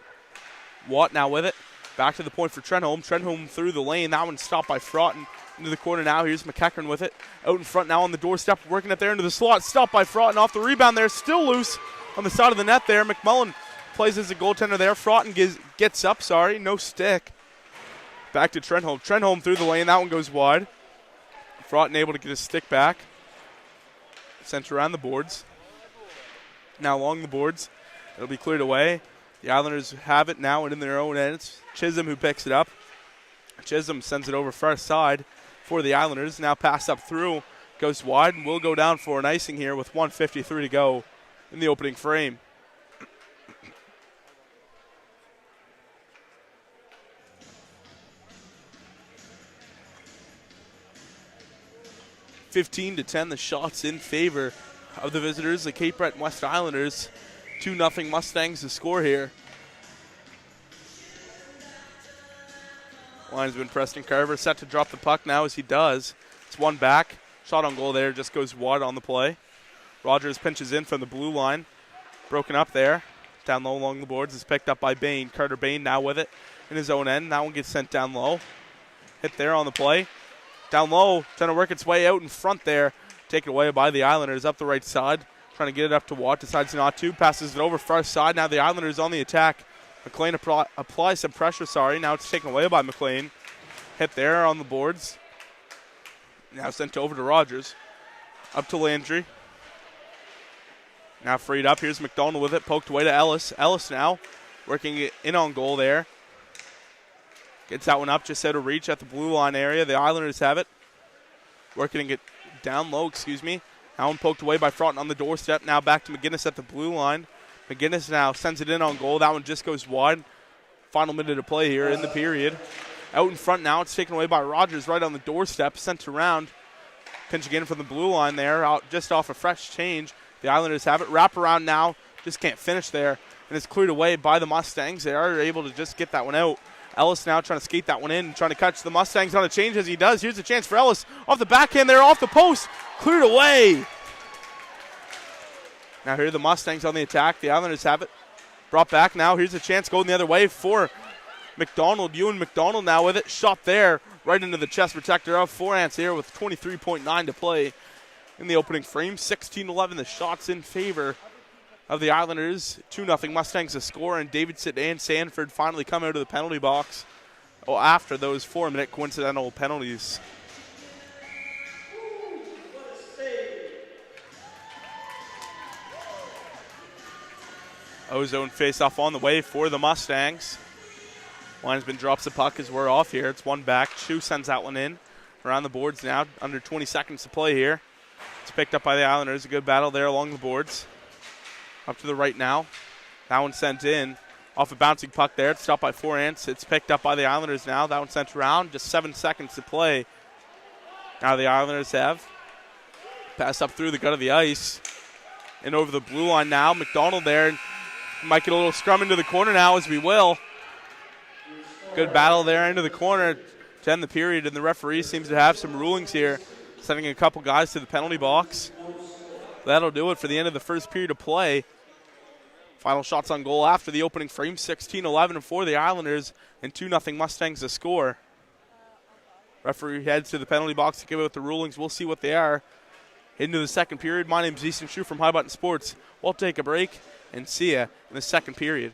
Watt now with it. Back to the point for Trenholm. Trenholm through the lane. That one stopped by Fraughton. Into the corner now. Here's McEachern with it. Out in front now on the doorstep. Working it there into the slot. Stopped by Fraughton off the rebound there. Still loose on the side of the net there. McMullen plays as a goaltender there. Fraughton gets up. No stick. Back to Trenholm. Trenholm through the lane. That one goes wide. Broughton able to get his stick back. Sent around the boards. Now along the boards. It'll be cleared away. The Islanders have it now and in their own end. It's Chisholm who picks it up. Chisholm sends it over far side for the Islanders. Now pass up through. Goes wide and will go down for an icing here with 1:53 to go in the opening frame. (15-10), the shots in favor of the visitors, the Cape Breton West Islanders. 2-0 Mustangs to score here. Linesman Preston Carver set to drop the puck now as he does. It's one back. Shot on goal there, just goes wide on the play. Rogers pinches in from the blue line. Broken up there. Down low along the boards is picked up by Bain. Carter Bain now with it in his own end. That one gets sent down low. Hit there on the play. Down low, trying to work its way out in front there. Taken away by the Islanders up the right side. Trying to get it up to Watt, decides not to. Passes it over far side. Now the Islanders on the attack. McLean applies some pressure, Now it's taken away by McLean. Hit there on the boards. Now sent over to Rogers. Up to Landry. Now freed up. Here's McDonald with it. Poked away to Ellis. Ellis now working it in on goal there. Gets that one up just out of reach at the blue line area. The Islanders have it. Working it down low, That one poked away by Front on the doorstep. Now back to McGinnis at the blue line. McGinnis now sends it in on goal. That one just goes wide. Final minute of play here in the period. Out in front now. It's taken away by Rogers right on the doorstep. Sent around. Pinch again from the blue line there. Out just off a fresh change. The Islanders have it. Wrap around now. Just can't finish there. And it's cleared away by the Mustangs. They are able to just get that one out. Ellis now trying to skate that one in, trying to catch the Mustangs on a change as he does. Here's a chance for Ellis. Off the backhand there, off the post. Cleared away. Now here are the Mustangs on the attack. The Islanders have it. Brought back now. Here's a chance going the other way for McDonald. Ewan McDonald now with it. Shot there right into the chest protector of Forants here with 23.9 to play in the opening frame. 16-11, the shots in favor of the Islanders. 2-0 Mustangs to score, and Davidson and Sanford finally come out of the penalty box after those 4-minute coincidental penalties. Ozone face-off on the way for the Mustangs. Linesman drops the puck as we're off here. It's one back. Chu sends that one in. Around the boards now. Under 20 seconds to play here. It's picked up by the Islanders. A good battle there along the boards. Up to the right now. That one sent in. Off a bouncing puck there. It's stopped by Forants. It's picked up by the Islanders now. That one sent around. Just 7 seconds to play. Now the Islanders have. Pass up through the gut of the ice. And over the blue line now. McDonald there. Might get a little scrum into the corner now as we will. Good battle there into the corner to end the period. And the referee seems to have some rulings here. Sending a couple guys to the penalty box. That'll do it for the end of the first period of play. Final shots on goal after the opening frame. 16-11 for the Islanders and 2-0 Mustangs to score. Referee heads to the penalty box to give out the rulings. We'll see what they are. Into the second period. My name's Easton Shu from High Button Sports. We'll take a break and see ya in the second period.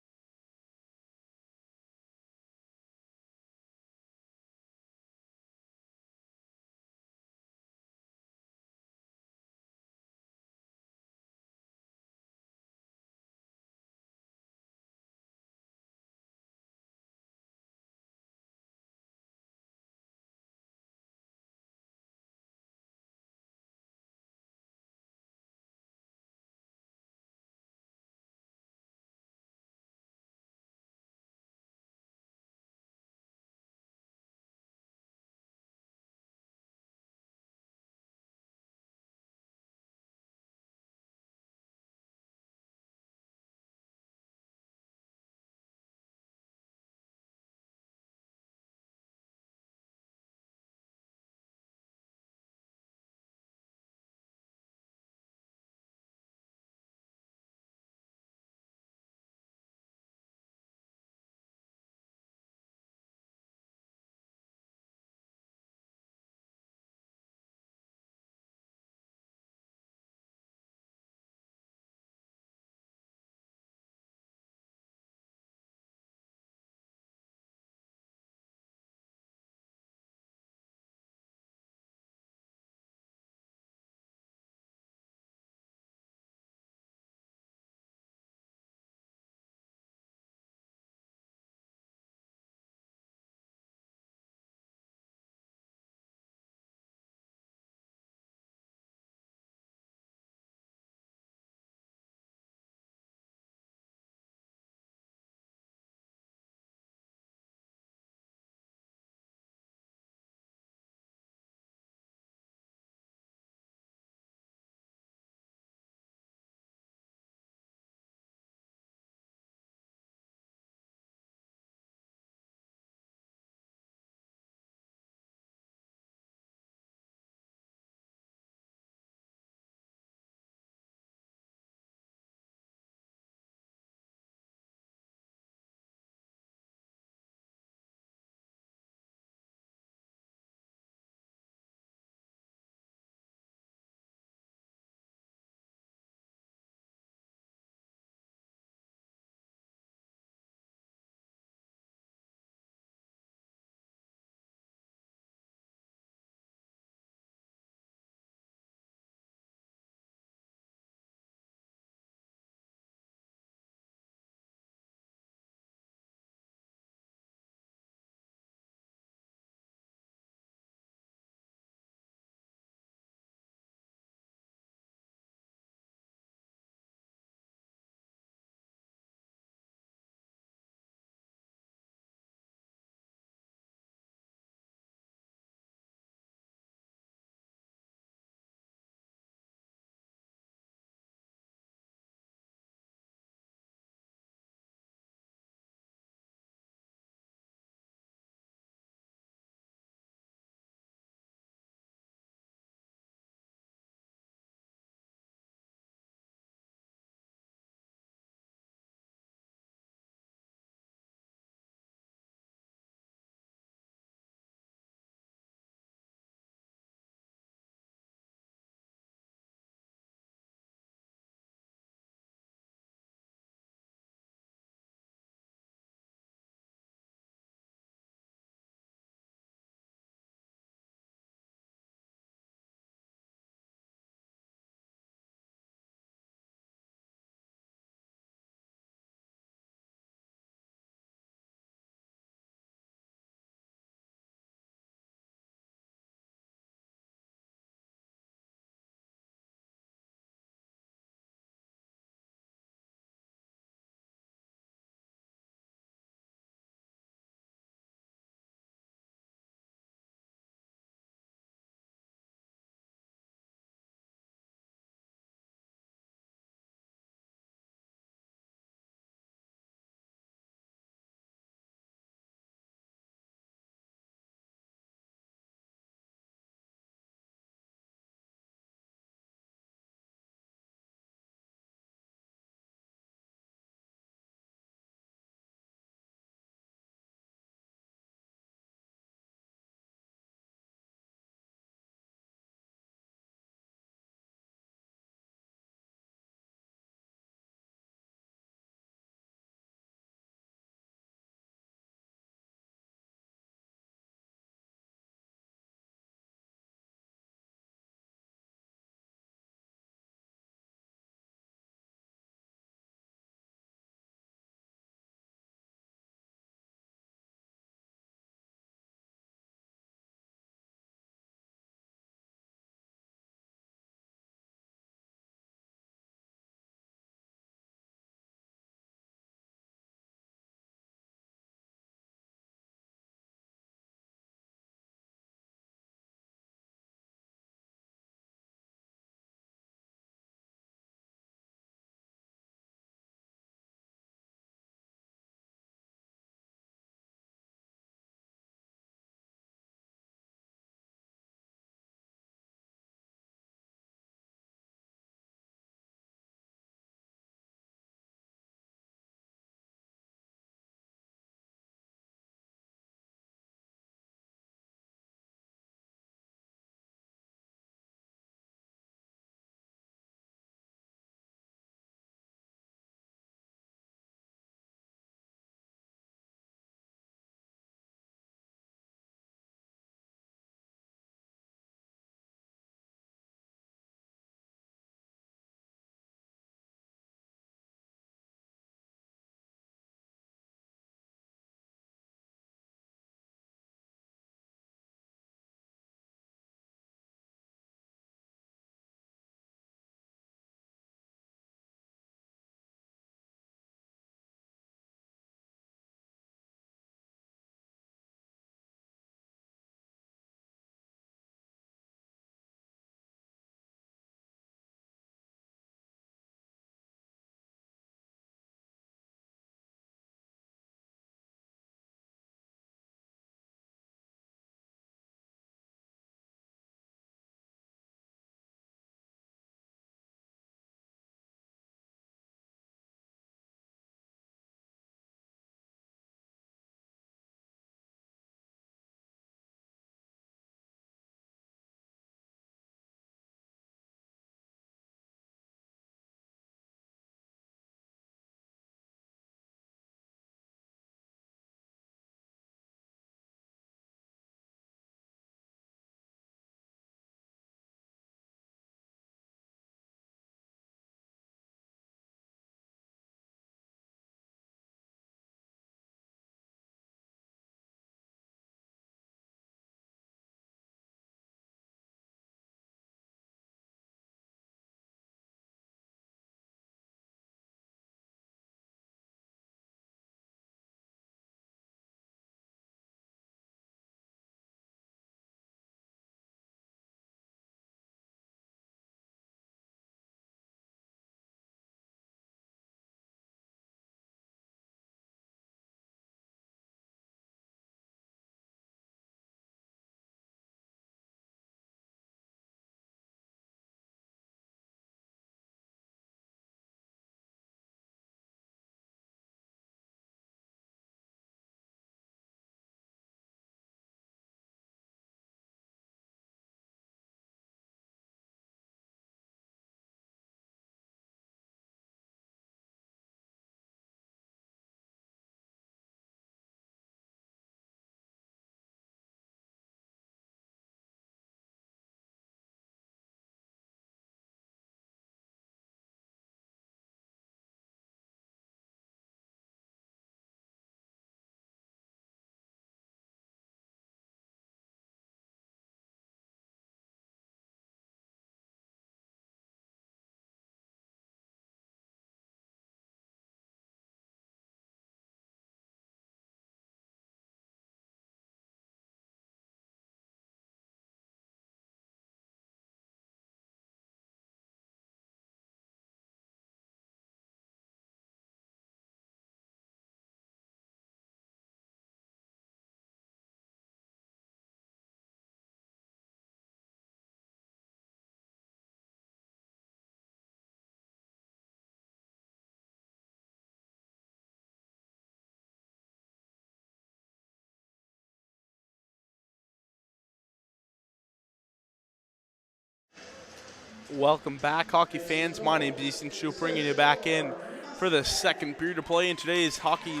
Welcome back, hockey fans. My name is Easton Shu, bringing you back in for the second period of play in today's hockey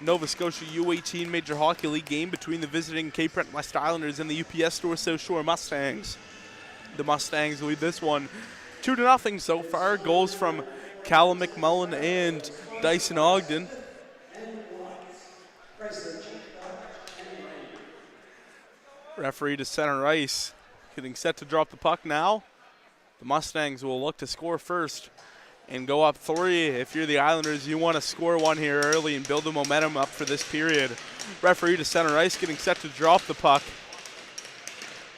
Nova Scotia U18 Major Hockey League game between the visiting Cape Breton West Islanders and the UPS Store South Shore Mustangs. The Mustangs lead this one 2-0 so far. Goals from Callum McMullen and Dyson Ogden. Referee to center ice, getting set to drop the puck now. The Mustangs will look to score first and go up 3. If you're the Islanders, you want to score one here early and build the momentum up for this period. Referee to center ice, getting set to drop the puck.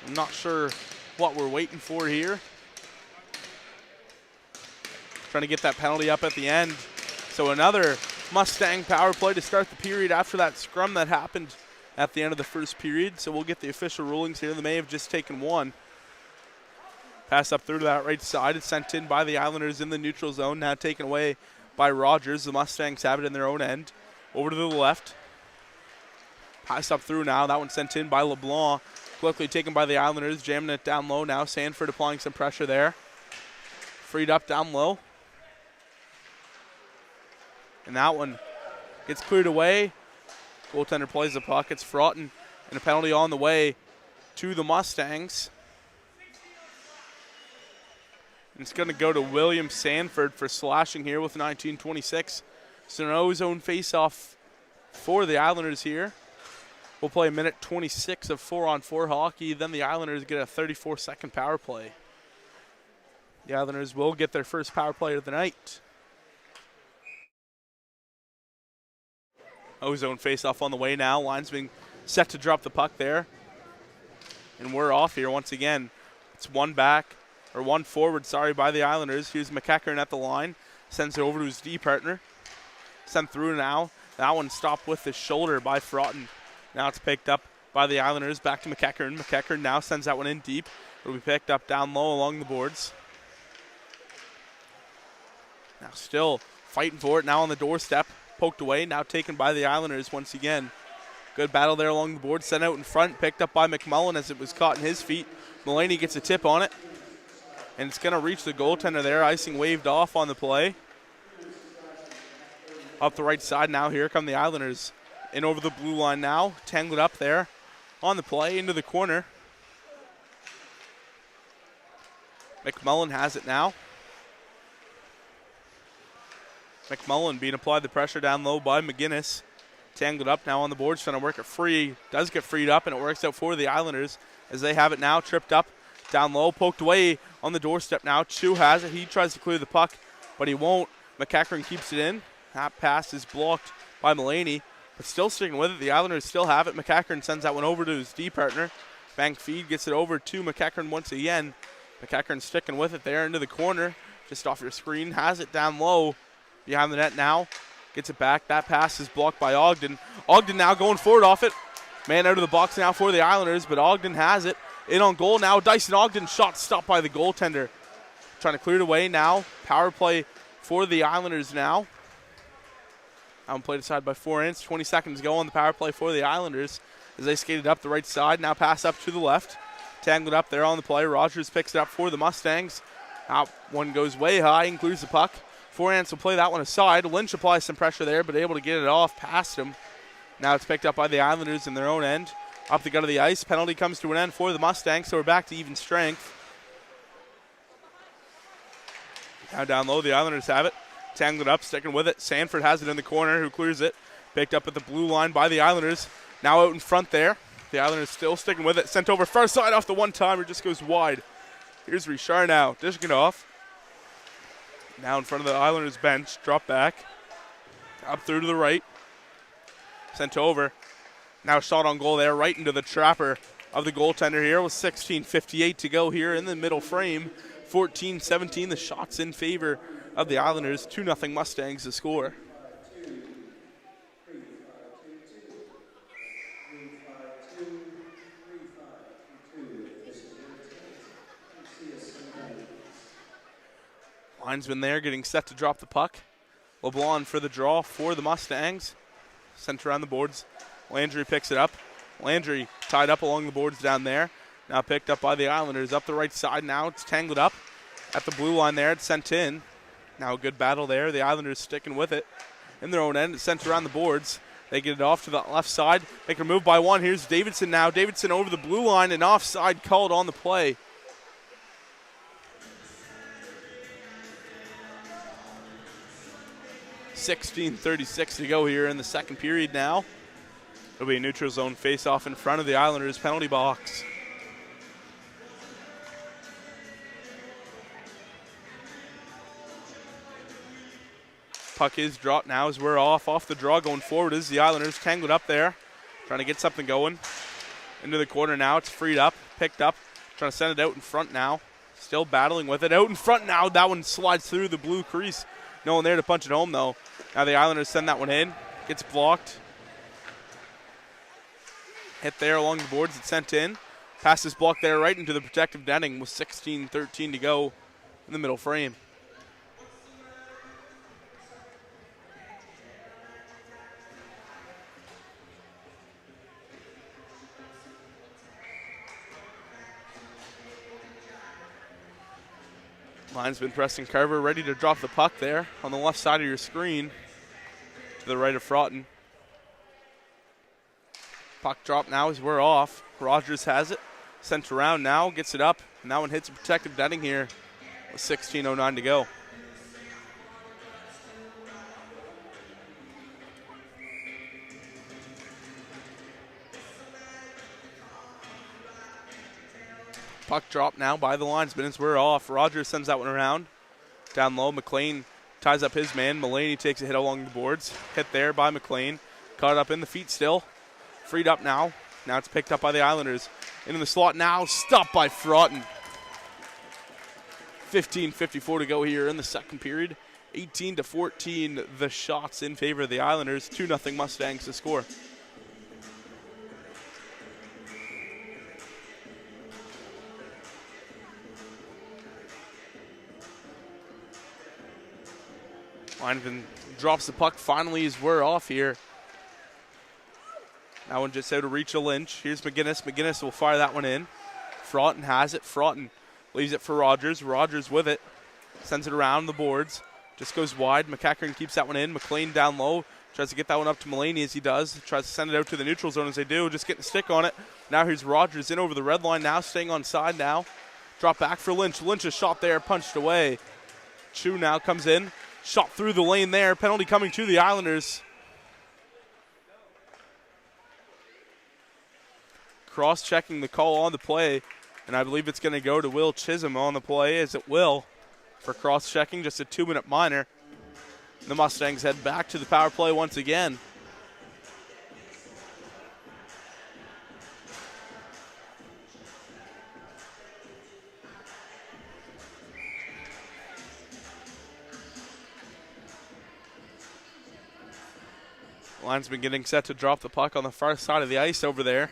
I'm not sure what we're waiting for here. Trying to get that penalty up at the end. So another Mustang power play to start the period after that scrum that happened at the end of the first period. So we'll get the official rulings here. They may have just taken one. Pass up through to that right side. It's sent in by the Islanders in the neutral zone. Now taken away by Rogers. The Mustangs have it in their own end. Over to the left. Pass up through now. That one sent in by LeBlanc. Quickly taken by the Islanders. Jamming it down low now. Sanford applying some pressure there. Freed up down low. And that one gets cleared away. Goaltender plays the puck. It's Fraughton. And a penalty on the way to the Mustangs. It's going to go to William Sanford for slashing here with 19:26. So no zone face-off for the Islanders here. We'll play a minute 26 of 4-on-4 hockey. Then the Islanders get a 34-second power play. The Islanders will get their first power play of the night. O-zone face-off on the way now. Linesman set to drop the puck there. And we're off here once again. It's one forward, by the Islanders. Here's McEachern at the line. Sends it over to his D partner. Sent through now. That one stopped with the shoulder by Fraughton. Now it's picked up by the Islanders. Back to McEachern. McEachern now sends that one in deep. It'll be picked up down low along the boards. Now still fighting for it. Now on the doorstep. Poked away. Now taken by the Islanders once again. Good battle there along the board. Sent out in front. Picked up by McMullen as it was caught in his feet. Mulaney gets a tip on it. And it's going to reach the goaltender there. Icing waved off on the play. Up the right side now. Here come the Islanders. In over the blue line now. Tangled up there on the play into the corner. McMullen has it now. McMullen being applied the pressure down low by McGinnis. Tangled up now on the boards. Trying to work it free. Does get freed up and it works out for the Islanders as they have it now. Tripped up. Down low, poked away on the doorstep now. Chu has it. He tries to clear the puck, but he won't. McEachern keeps it in. That pass is blocked by Mulaney, but still sticking with it. The Islanders still have it. McEachern sends that one over to his D partner. Bank feed gets it over to McEachern once again. McEachern sticking with it there into the corner. Just off your screen. Has it down low behind the net now. Gets it back. That pass is blocked by Ogden. Ogden now going forward off it. Man out of the box now for the Islanders, but Ogden has it. In on goal now. Dyson Ogden shot stopped by the goaltender. Trying to clear it away now. Power play for the Islanders now. Allen played aside by 4 inches. 20 seconds ago on the power play for the Islanders as they skated up the right side. Now pass up to the left. Tangled up there on the play. Rogers picks it up for the Mustangs. Out one goes way high and clears the puck. 4 inches will play that one aside. Lynch applies some pressure there, but able to get it off past him. Now it's picked up by the Islanders in their own end. Up the gut of the ice. Penalty comes to an end for the Mustangs, so we're back to even strength. Now down low, the Islanders have it. Tangled up, sticking with it. Sanford has it in the corner, who clears it. Picked up at the blue line by the Islanders. Now out in front there. The Islanders still sticking with it. Sent over far side off the one-timer, just goes wide. Here's Richard now, dishing it off. Now in front of the Islanders bench, drop back. Up through to the right. Sent over. Now shot on goal there, right into the trapper of the goaltender here with 16:58 to go here in the middle frame. 14-17, the shots in favor of the Islanders. 2-0 Mustangs to score. Linesman there getting set to drop the puck. LeBlanc for the draw for the Mustangs. Sent around the boards. Landry picks it up. Landry tied up along the boards down there. Now picked up by the Islanders up the right side now. It's tangled up. at the blue line there. It's sent in. Now a good battle there. The Islanders sticking with it in their own end. It's sent around the boards. They get it off to the left side. Make a move by one. Here's Davidson now. Davidson over the blue line and offside called on the play. .36 to go here in the second period now. It'll be a neutral zone face-off in front of the Islanders penalty box. Puck is dropped now as we're off the draw going forward as the Islanders tangled up there. Trying to get something going. Into the corner now. It's freed up, picked up. Trying to send it out in front now. Still battling with it. Out in front now. That one slides through the blue crease. No one there to punch it home though. Now the Islanders send that one in. Gets blocked. Hit there along the boards. It's sent in. Pass is blocked there right into the protective netting with 16:13 to go in the middle frame. Linesman Preston Carver ready to drop the puck there on the left side of your screen to the right of Fraughton. Puck drop now as we're off. Rogers has it. Sent around now, gets it up. And that one hits a protective netting here with 16:09 to go. Puck drop now by the linesman as we're off. Rogers sends that one around. Down low, McLean ties up his man. Mulaney takes a hit along the boards. Hit there by McLean. Caught up in the feet still. Freed up now. Now it's picked up by the Islanders. Into the slot now. Stopped by Fraughton. 15:54 to go here in the second period. 18-14 the shots in favor of the Islanders. 2-0 Mustangs to score. Lineman drops the puck finally as we're off here. That one just out of reach of Lynch. Here's McGinnis. McGinnis will fire that one in. Fraughton has it. Fraughton leaves it for Rogers. Rogers with it. Sends it around the boards. Just goes wide. McEachern keeps that one in. McLean down low. Tries to get that one up to Mulaney as he does. Tries to send it out to the neutral zone as they do. Just getting a stick on it. Now here's Rogers in over the red line now. Staying on side now. Drop back for Lynch. Lynch is shot there. Punched away. Chu now comes in. Shot through the lane there. Penalty coming to the Islanders. Cross-checking the call on the play. And I believe it's going to go to Will Chisholm on the play, as it will, for cross-checking. Just a 2-minute minor. The Mustangs head back to the power play once again. Linesman getting set to drop the puck on the far side of the ice over there,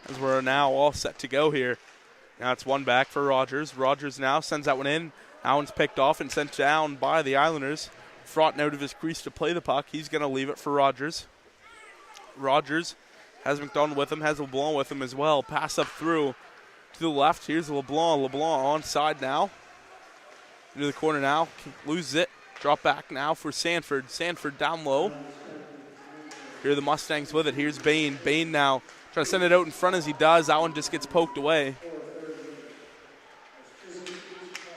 as we're now all set to go here. Now it's one back for Rogers. Rogers now sends that one in. That one's picked off and sent down by the Islanders. Fraughton out of his crease to play the puck. He's going to leave it for Rogers. Rogers has McDonald with him, has LeBlanc with him as well. Pass up through to the left. Here's LeBlanc. LeBlanc on side now. Into the corner now. Loses it. Drop back now for Sanford. Sanford down low. Here are the Mustangs with it. Here's Bain. Bain now trying to send it out in front as he does. That one just gets poked away.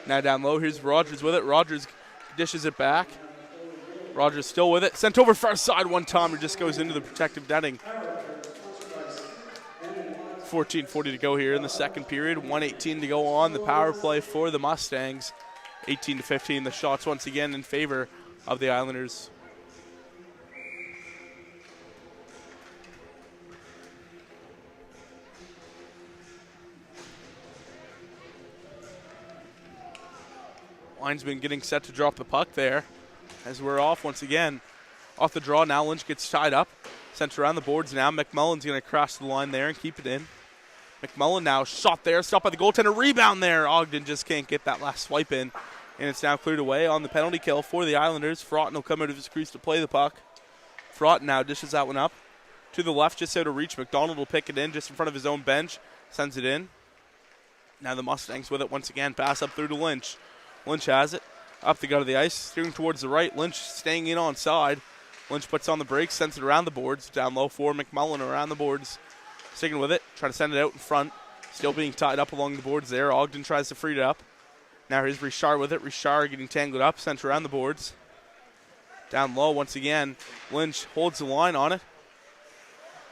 Now down low. Here's Rogers with it. Rogers dishes it back. Rogers still with it. Sent over far side one time. It just goes into the protective netting. 14:40 to go here in the second period. 1:18 to go on the power play for the Mustangs. 18-15, the shots once again in favor of the Islanders. Linesman getting set to drop the puck there as we're off once again. Off the draw now, Lynch gets tied up. Sent around the boards now. McMullen's going to cross the line there and keep it in. McMullen now shot there, stopped by the goaltender. Rebound there. Ogden just can't get that last swipe in. And it's now cleared away on the penalty kill for the Islanders. Fraughton will come out of his crease to play the puck. Fraughton now dishes that one up to the left, just out of reach. McDonald will pick it in just in front of his own bench. Sends it in. Now the Mustangs with it once again. Pass up through to Lynch. Lynch has it. Up the gut of the ice. Steering towards the right. Lynch staying in on side. Lynch puts on the brakes. Sends it around the boards. Down low for McMullen around the boards. Sticking with it. Trying to send it out in front. Still being tied up along the boards there. Ogden tries to free it up. Now here's Richard with it. Richard getting tangled up. Sent around the boards. Down low once again. Lynch holds the line on it.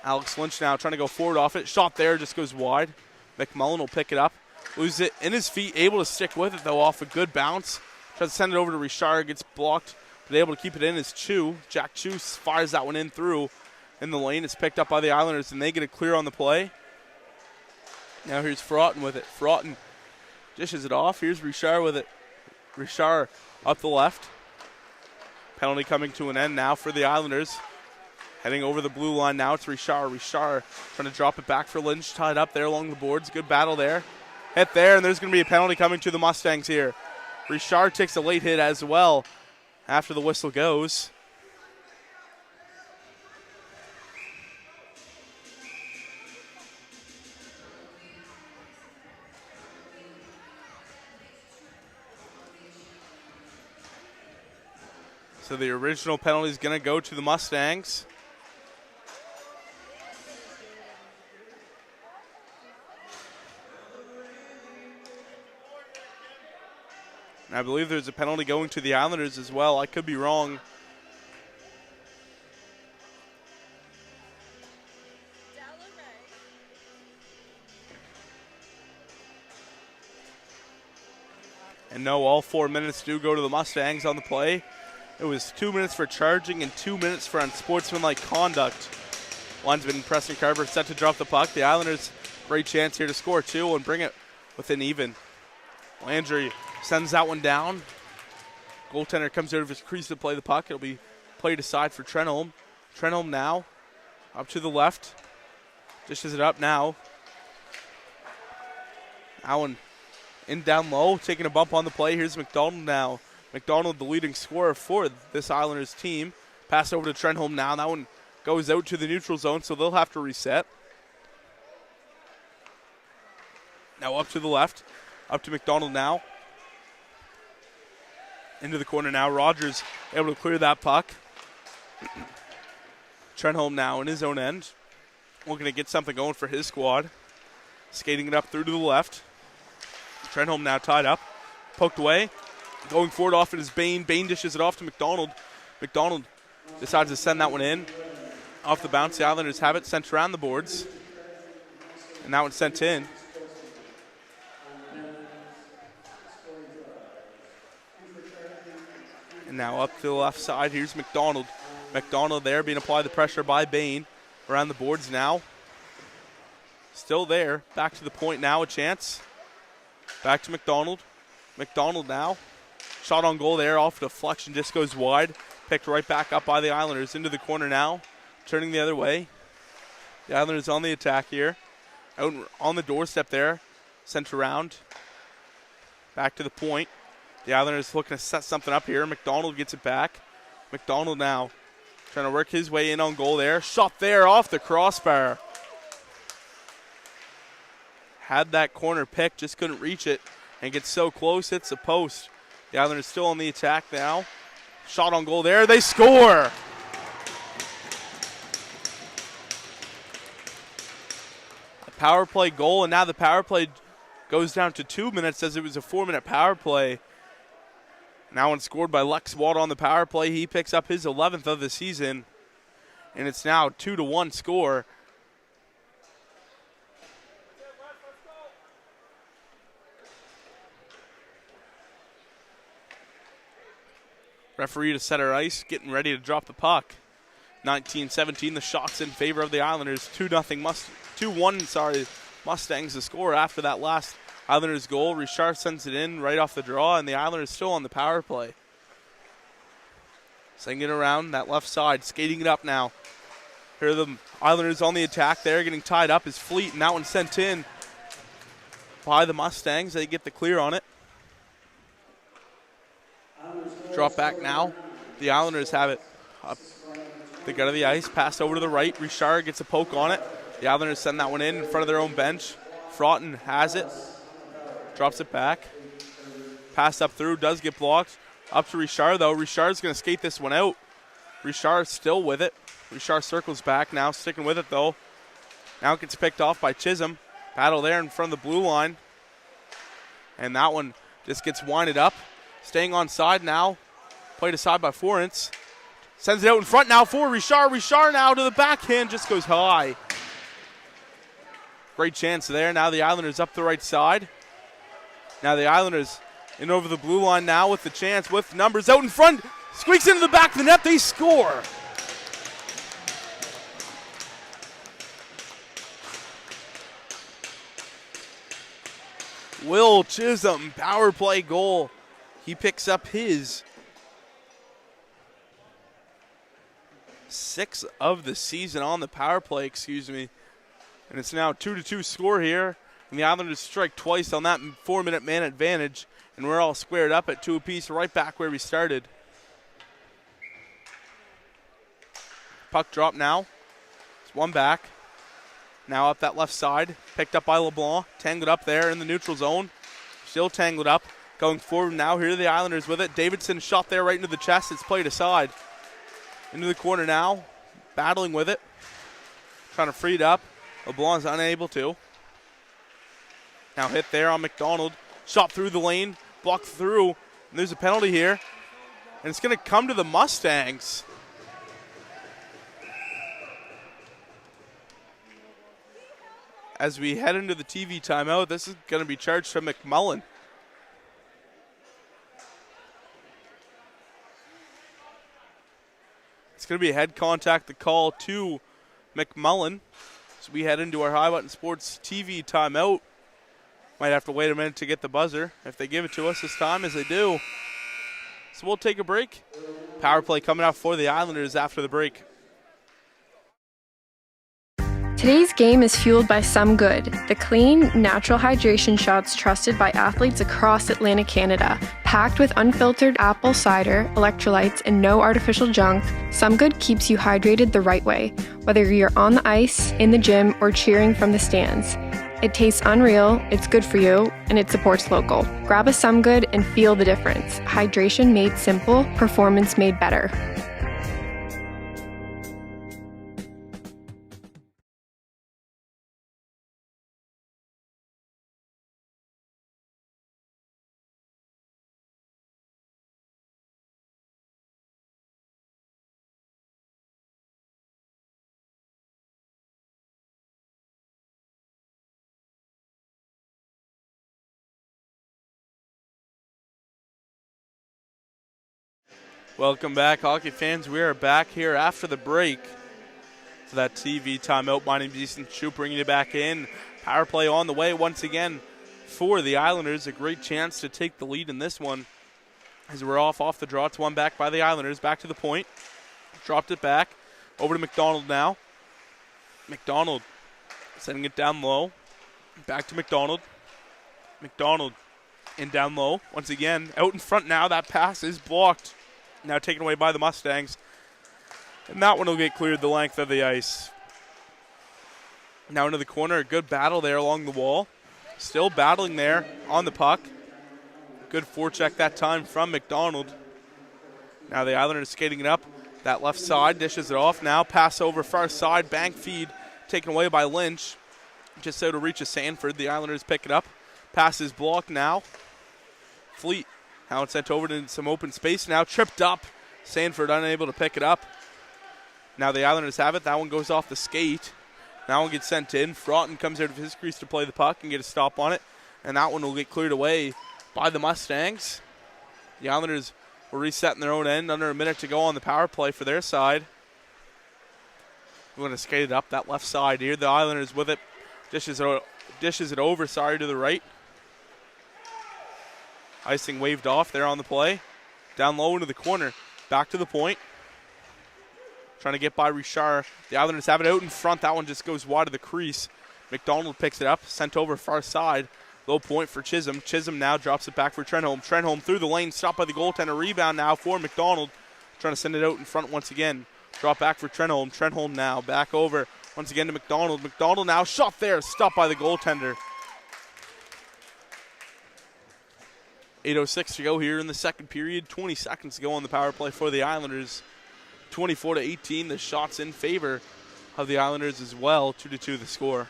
Alex Lynch now trying to go forward off it. Shot there. Just goes wide. McMullen will pick it up. Loses it in his feet. Able to stick with it, though, off a good bounce. Tries to send it over to Richard. Gets blocked, but able to keep it in is Chu. Jack Chu fires that one in through in the lane. It's picked up by the Islanders, and they get a clear on the play. Now here's Fraughton with it. Fraughton dishes it off. Here's Richard with it. Richard up the left. Penalty coming to an end now for the Islanders. Heading over the blue line now, it's Richard. Richard trying to drop it back for Lynch. Tied up there along the boards. Good battle there. Hit there, and there's going to be a penalty coming to the Mustangs here. Richard takes a late hit as well after the whistle goes. So the original penalty is going to go to the Mustangs. And I believe there's a penalty going to the Islanders as well. I could be wrong. And no, all 4 minutes do go to the Mustangs on the play. It was 2 minutes for charging and 2 minutes for unsportsmanlike conduct. Linesman Preston Carver set to drop the puck. The Islanders, great chance here to score two and bring it within even. Landry sends that one down. Goaltender comes out of his crease to play the puck. It'll be played aside for Trenholm. Trenholm now up to the left. Dishes it up now. Allen in down low, taking a bump on the play. Here's McDonald now. McDonald, the leading scorer for this Islanders team. Pass over to Trenholm now. That one goes out to the neutral zone, so they'll have to reset. Now up to the left. Up to McDonald now. Into the corner now. Rogers able to clear that puck. Trenholm now in his own end. Looking to get something going for his squad. Skating it up through to the left. Trenholm now tied up. Poked away. Going forward off it is Bain. Bain dishes it off to McDonald. McDonald decides to send that one in. Off the bounce, the Islanders have it sent around the boards. And that one's sent in. And now up to the left side, here's McDonald. McDonald there being applied the pressure by Bain. Around the boards now. Still there. Back to the point now, a chance. Back to McDonald. McDonald now. Shot on goal there, off deflection, just goes wide. Picked right back up by the Islanders. Into the corner now. Turning the other way. The Islanders on the attack here. Out on the doorstep there. Sent around. Back to the point. The Islanders looking to set something up here. McDonald gets it back. McDonald now trying to work his way in on goal there. Shot there off the crossbar. Had that corner picked, just couldn't reach it. And gets so close, hits the post. The Islanders still on the attack now. Shot on goal there. They score. A power play goal, and now the power play goes down to 2 minutes as it was a 4-minute power play. Now one scored by Lex Watt on the power play. He picks up his 11th of the season, and it's now 2-1 score. Referee to center ice, getting ready to drop the puck. 19-17, the shot's in favor of the Islanders. 2-1 Mustangs to score after that last Islanders goal. Richard sends it in right off the draw, and the Islanders still on the power play. Sending it around that left side, skating it up now. Here are the Islanders on the attack there, getting tied up is Fleet, and that one sent in by the Mustangs. They get the clear on it. Drop back now. The Islanders have it up the gut of the ice. Pass over to the right. Richard gets a poke on it. The Islanders send that one in front of their own bench. Fraughton has it. Drops it back. Pass up through, does get blocked. Up to Richard, though. Richard's going to skate this one out. Richard still with it. Richard circles back now, sticking with it, though. Now it gets picked off by Chisholm. Battle there in front of the blue line. And that one just gets winded up. Staying on side now. Played aside by Florence. Sends it out in front now for Richard. Richard now to the backhand, just goes high. Great chance there. Now the Islanders up the right side. Now the Islanders in over the blue line now with the chance, with numbers out in front. Squeaks into the back of the net. They score. Will Chisholm, power play goal. He picks up his 6th of the season on the power play, And it's now 2-2 score here. And the Islanders strike twice on that 4-minute man advantage. And we're all squared up at 2 apiece, right back where we started. Puck drop now. It's one back. Now up that left side. Picked up by LeBlanc. Tangled up there in the neutral zone. Still tangled up. Going forward now. Here are the Islanders with it. Davidson shot there right into the chest. It's played aside. Into the corner now. Battling with it. Trying to free it up. LeBlanc's unable to. Now hit there on McDonald. Shot through the lane. Blocked through. And there's a penalty here. And it's going to come to the Mustangs. As we head into the TV timeout, this is going to be charged to McMullen. It's going to be a head contact, the call to McMullen. So we head into our High Button Sports TV timeout. Might have to wait a minute to get the buzzer if they give it to us this time, as they do. So we'll take a break. Power play coming out for the Islanders after the break. Today's game is fueled by Some Good, the clean, natural hydration shots trusted by athletes across Atlantic Canada. Packed with unfiltered apple cider, electrolytes, and no artificial junk, Some Good keeps you hydrated the right way, whether you're on the ice, in the gym, or cheering from the stands. It tastes unreal, it's good for you, and it supports local. Grab a Some Good and feel the difference. Hydration made simple, performance made better. Welcome back, hockey fans. We are back here after the break for that TV timeout. My name is Ethan Shoup, bringing you back in. Power play on the way once again for the Islanders. A great chance to take the lead in this one as we're off the draw. It's one back by the Islanders. Back to the point. Dropped it back. Over to McDonald now. McDonald sending it down low. Back to McDonald. McDonald in down low. Once again, out in front now. That pass is blocked. Now taken away by the Mustangs. And that one will get cleared the length of the ice. Now into the corner. A good battle there along the wall. Still battling there on the puck. Good forecheck that time from McDonald. Now the Islanders skating it up. That left side dishes it off. Now pass over far side. Bank feed taken away by Lynch. Just out of reach of Sanford. The Islanders pick it up. Pass is blocked now. Fleet. Now it's sent over to some open space. Now tripped up. Sanford unable to pick it up. Now the Islanders have it. That one goes off the skate. That one gets sent in. Fraughton comes out of his crease to play the puck and get a stop on it. And that one will get cleared away by the Mustangs. The Islanders will reset in their own end. Under a minute to go on the power play for their side. We're going to skate it up that left side here. The Islanders with it. Dishes it over, to the right. Icing waved off there on the play. Down low into the corner. Back to the point. Trying to get by Richard. The Islanders have it out in front. That one just goes wide of the crease. McDonald picks it up. Sent over far side. Low point for Chisholm. Chisholm now drops it back for Trenholm. Trenholm through the lane. Stopped by the goaltender. Rebound now for McDonald. Trying to send it out in front once again. Drop back for Trenholm. Trenholm now back over once again to McDonald. McDonald now shot there. Stopped by the goaltender. 8:06 to go here in the second period. 20 seconds to go on the power play for the Islanders. 24-18, the shots in favor of the Islanders as well. 2-2 the score.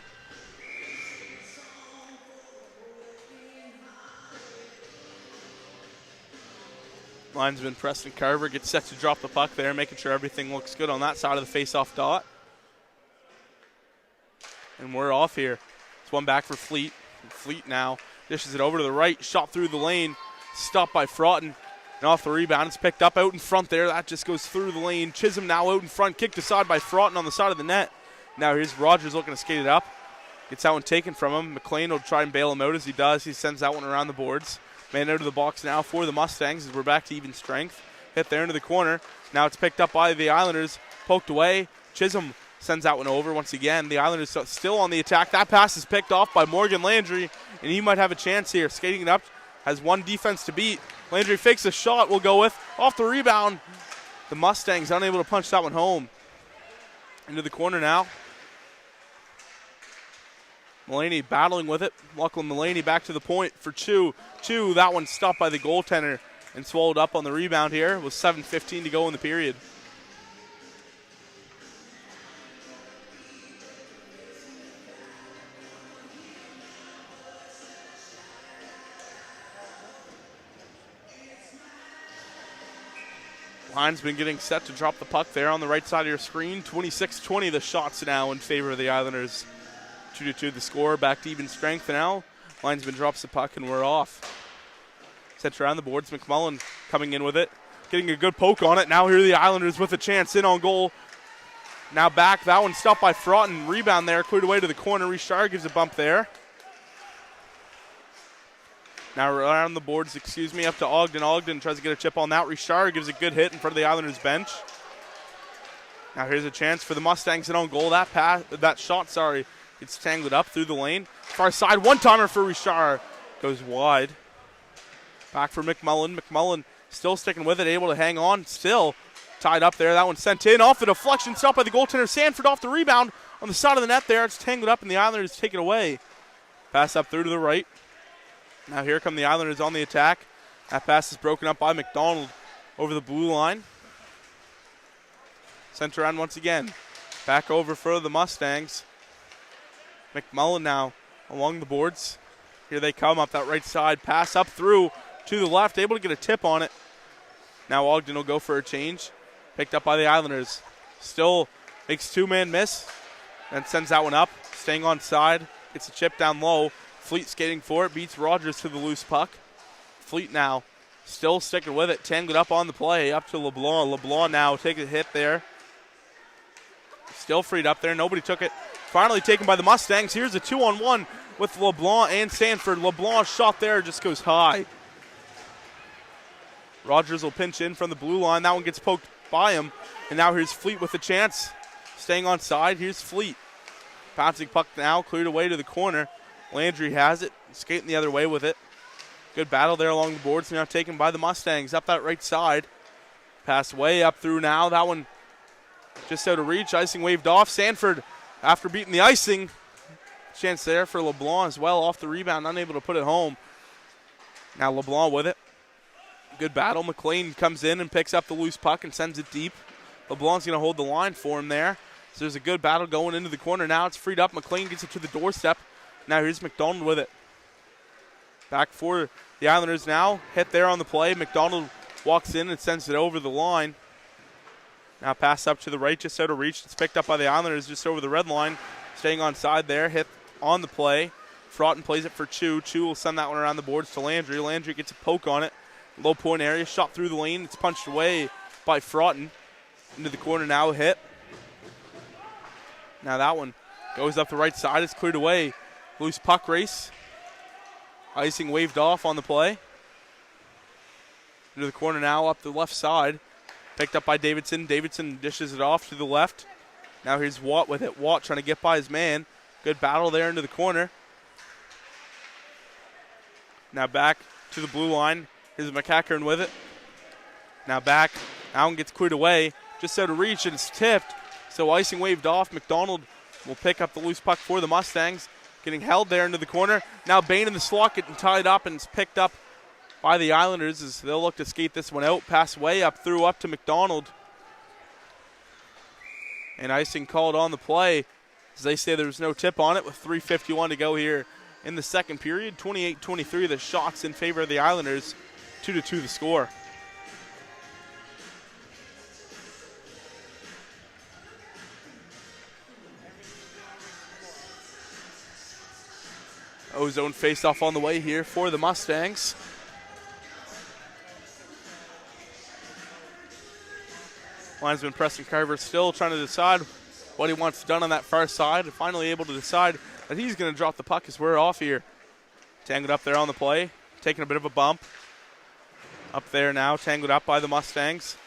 Linesman Preston Carver gets set to drop the puck there, making sure everything looks good on that side of the face-off dot. And we're off here. It's one back for Fleet. Fleet now dishes it over to the right, shot through the lane, stopped by Fraughton. And off the rebound, it's picked up out in front there. That just goes through the lane. Chisholm now out in front, kicked aside by Fraughton on the side of the net. Now here's Rogers looking to skate it up. Gets that one taken from him. McLean will try and bail him out as he does. He sends that one around the boards. Man out of the box now for the Mustangs as we're back to even strength. Hit there into the corner. Now it's picked up by the Islanders. Poked away. Chisholm sends that one over once again. The Islanders still on the attack. That pass is picked off by Morgan Landry, and he might have a chance here. Skating it up. Has one defense to beat. Landry fakes a shot, we'll go with. Off the rebound. The Mustangs unable to punch that one home. Into the corner now. Mulaney battling with it. Lachlan Mulaney back to the point for Chu. Chu, that one stopped by the goaltender and swallowed up on the rebound here with 7:15 to go in the period. Linesman getting set to drop the puck there on the right side of your screen. 26-20 the shots now in favor of the Islanders. 2-2 the score, back to even strength now. Linesman drops the puck and we're off. Sets around the boards. McMullen coming in with it. Getting a good poke on it. Now here are the Islanders with a chance in on goal. Now back. That one stopped by Fraughton. Rebound there. Cleared away to the corner. Richard gives a bump there. Now around the boards, up to Ogden. Ogden tries to get a chip on that. Richard gives a good hit in front of the Islanders bench. Now here's a chance for the Mustangs in on goal. That shot, gets tangled up through the lane. Far side, one-timer for Richard. Goes wide. Back for McMullen. McMullen still sticking with it, able to hang on. Still tied up there. That one sent in. Off the deflection, stopped by the goaltender. Sanford off the rebound on the side of the net there. It's tangled up, and the Islanders take it away. Pass up through to the right. Now here come the Islanders on the attack. That pass is broken up by McDonald over the blue line. Sent around once again. Back over for the Mustangs. McMullen now along the boards. Here they come up that right side. Pass up through to the left. Able to get a tip on it. Now Ogden will go for a change. Picked up by the Islanders. Still makes two-man miss. And sends that one up. Staying on side. Gets a chip down low. Fleet skating for it. Beats Rogers to the loose puck. Fleet now still sticking with it. Tangled up on the play. Up to LeBlanc. LeBlanc now takes a hit there. Still freed up there. Nobody took it. Finally taken by the Mustangs. Here's a 2-on-1 with LeBlanc and Sanford. LeBlanc's shot there just goes high. Rogers will pinch in from the blue line. That one gets poked by him. And now here's Fleet with a chance. Staying on side. Here's Fleet. Bouncing puck now. Cleared away to the corner. Landry has it. Skating the other way with it. Good battle there along the boards. Now taken by the Mustangs. Up that right side. Pass way up through now. That one just out of reach. Icing waved off. Sanford, after beating the icing, chance there for LeBlanc as well. Off the rebound, unable to put it home. Now LeBlanc with it. Good battle. McLean comes in and picks up the loose puck and sends it deep. LeBlanc's going to hold the line for him there. So there's a good battle going into the corner now. It's freed up. McLean gets it to the doorstep. Now here's McDonald with it. Back for the Islanders now. Hit there on the play. McDonald walks in and sends it over the line. Now pass up to the right, just out of reach. It's picked up by the Islanders just over the red line. Staying on side there. Hit on the play. Fraughton plays it for Chu. Chu will send that one around the boards to Landry. Landry gets a poke on it. Low point area. Shot through the lane. It's punched away by Fraughton. Into the corner now. Hit. Now that one goes up the right side. It's cleared away. Loose puck race. Icing waved off on the play. Into the corner now, up the left side. Picked up by Davidson. Davidson dishes it off to the left. Now here's Watt with it. Watt trying to get by his man. Good battle there into the corner. Now back to the blue line. Here's McEachern with it. Now back. That one gets cleared away. Just out of reach, and it's tipped. So icing waved off. McDonald will pick up the loose puck for the Mustangs. Getting held there into the corner. Now Bain in the slot getting tied up, and it's picked up by the Islanders as they'll look to skate this one out. Pass way up to McDonald. And icing called on the play as they say there was no tip on it with 3:51 to go here in the second period. 28-23 the shots in favor of the Islanders. 2-2 the score. Ozone face-off on the way here for the Mustangs. Linesman Preston Carver still trying to decide what he wants done on that far side, and finally able to decide that he's going to drop the puck as we're off here. Tangled up there on the play, taking a bit of a bump. Up there now, tangled up by the Mustangs.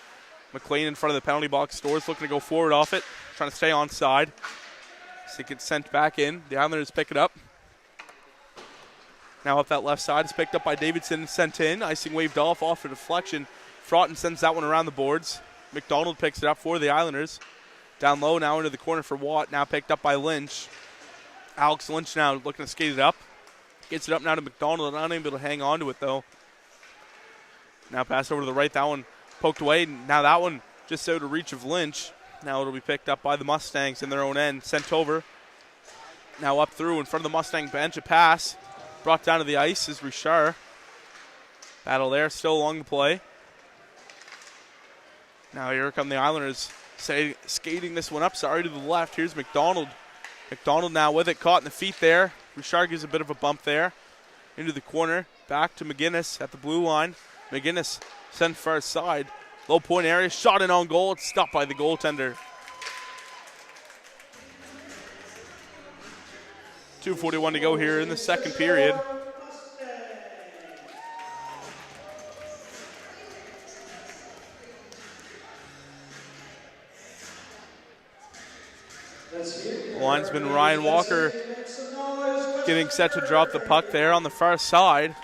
McLean in front of the penalty box. Stores looking to go forward off it, trying to stay on side. So it gets sent back in. The Islanders pick it up. Now up that left side is picked up by Davidson and sent in. Icing waved off a deflection. Fraughton sends that one around the boards. McDonald picks it up for the Islanders. Down low now into the corner for Watt. Now picked up by Lynch. Alex Lynch now looking to skate it up. Gets it up now to McDonald. Unable to hang on to it though. Now pass over to the right. That one poked away. Now that one just out of reach of Lynch. Now it'll be picked up by the Mustangs in their own end. Sent over. Now up through in front of the Mustang bench. A pass. Brought down to the ice is Richard. Battle there, still along the play. Now here come the Islanders skating this one up. Sorry, to the left. Here's McDonald. McDonald now with it, caught in the feet there. Richard gives a bit of a bump there. Into the corner, back to McGinnis at the blue line. McGinnis sent far side. Low point area, shot in on goal. It's stopped by the goaltender. 2:41 to go here in the second period. Linesman Ryan Walker getting set to drop the puck there on the far side.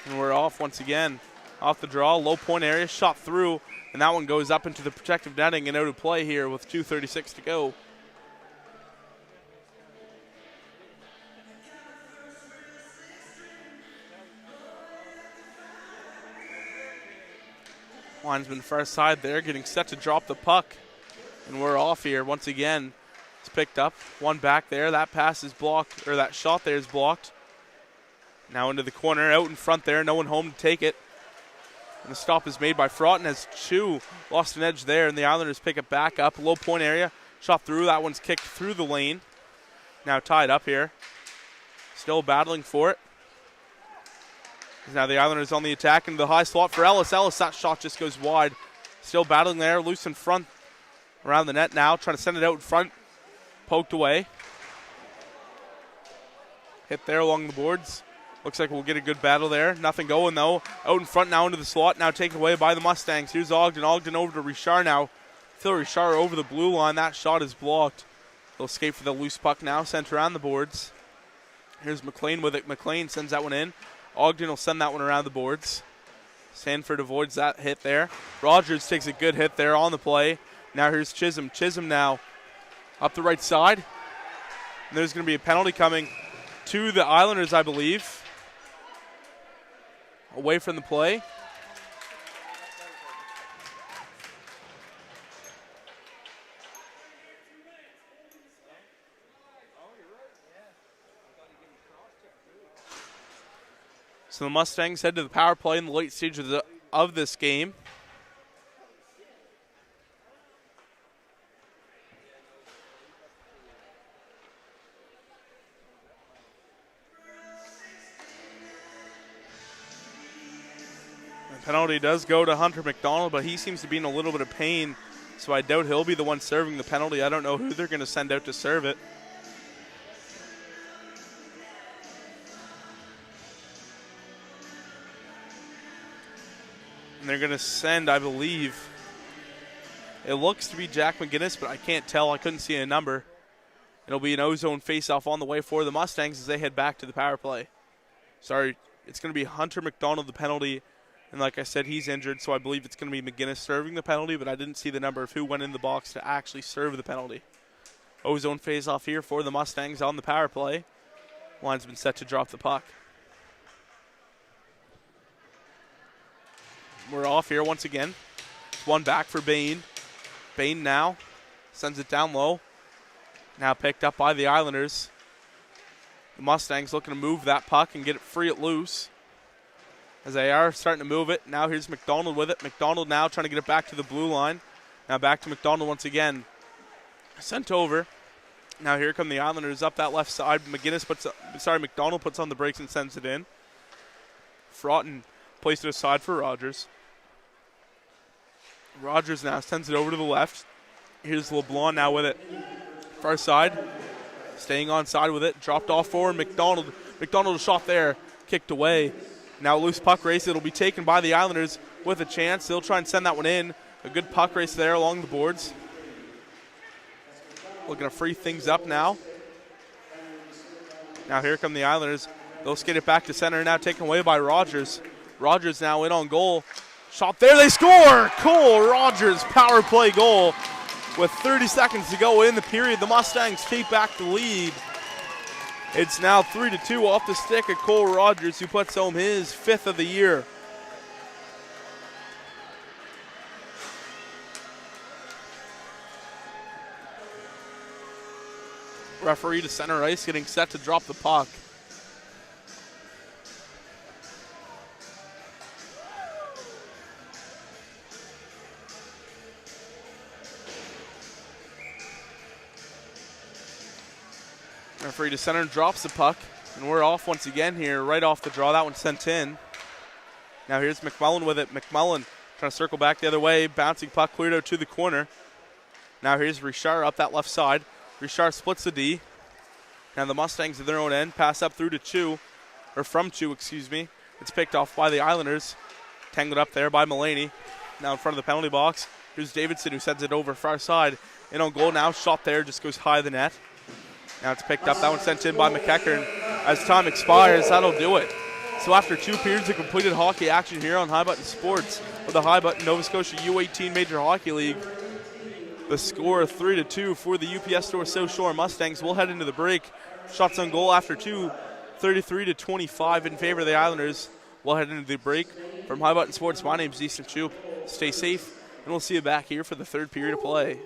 And we're off once again. Off the draw, low point area, shot through, and that one goes up into the protective netting and out of play here with 2:36 to go. Linesman far side there, getting set to drop the puck. And we're off here once again. It's picked up. One back there. That pass is blocked, or that shot there is blocked. Now into the corner, out in front there. No one home to take it. And the stop is made by Fraughton as Chu lost an edge there, and the Islanders pick it back up. Low point area. Shot through. That one's kicked through the lane. Now tied up here. Still battling for it. Now the Islanders on the attack into the high slot for Ellis. Ellis, that shot just goes wide. Still battling there. Loose in front. Around the net now. Trying to send it out in front. Poked away. Hit there along the boards. Looks like we'll get a good battle there. Nothing going though. Out in front now into the slot. Now taken away by the Mustangs. Here's Ogden. Ogden over to Richard now. Phil Richard over the blue line. That shot is blocked. They'll escape for the loose puck now. Sent around the boards. Here's McLean with it. McLean sends that one in. Ogden will send that one around the boards. Sanford avoids that hit there. Rogers takes a good hit there on the play. Now here's Chisholm. Chisholm now up the right side. And there's going to be a penalty coming to the Islanders, I believe. Away from the play. So the Mustangs head to the power play in the late stage of this game. The penalty does go to Hunter McDonald, but he seems to be in a little bit of pain, so I doubt he'll be the one serving the penalty. I don't know who they're going to send out to serve it. And they're going to send, I believe, it looks to be Jack McGinnis, but I can't tell. I couldn't see a number. It'll be an O-zone face-off on the way for the Mustangs as they head back to the power play. Sorry, it's going to be Hunter McDonald, the penalty. And like I said, he's injured, so I believe it's going to be McGinnis serving the penalty, but I didn't see the number of who went in the box to actually serve the penalty. O-zone face-off here for the Mustangs on the power play. Linesman set to drop the puck. We're off here once again. It's one back for Bain. Bain now sends it down low. Now picked up by the Islanders. The Mustangs looking to move that puck and get it free it loose. As they are starting to move it. Now here's McDonald with it. McDonald now trying to get it back to the blue line. Now back to McDonald once again. Sent over. Now here come the Islanders up that left side. McDonald puts on the brakes and sends it in. Fraughton placed it aside for Rogers. Rogers now sends it over to the left. Here's LeBlanc now with it. Far side. Staying on side with it. Dropped off forward. McDonald a shot there. Kicked away. Now a loose puck race. It'll be taken by the Islanders with a chance. They'll try and send that one in. A good puck race there along the boards. Looking to free things up now. Now here come the Islanders. They'll skate it back to center. Now taken away by Rogers. Rogers now in on goal. Shot there. They score! Cole Rogers power play goal. With 30 seconds to go in the period, the Mustangs take back the lead. It's now 3-2 off the stick of Cole Rogers, who puts home his 5th of the year. Referee to center ice, getting set to drop the puck. Referee to center drops the puck, and we're off once again here, right off the draw. That one sent in. Now here's McMullen with it. McMullen trying to circle back the other way. Bouncing puck cleared out to the corner. Now here's Richard up that left side. Richard splits the D. Now the Mustangs at their own end. Pass up through to from two, excuse me. It's picked off by the Islanders. Tangled up there by Mulaney. Now in front of the penalty box. Here's Davidson, who sends it over far side. In on goal now. Shot there, just goes high of the net. Now it's picked up. That one sent in by McEachern. As time expires, that'll do it. So after 2 periods of completed hockey action here on High Button Sports for the High Button Nova Scotia U18 Major Hockey League, the score 3-2 for the UPS Store South Shore Mustangs. We'll head into the break. Shots on goal after 2, 33-25 in favor of the Islanders. We'll head into the break. From High Button Sports, my name's Easton Shoup. Stay safe, and we'll see you back here for the 3rd period of play.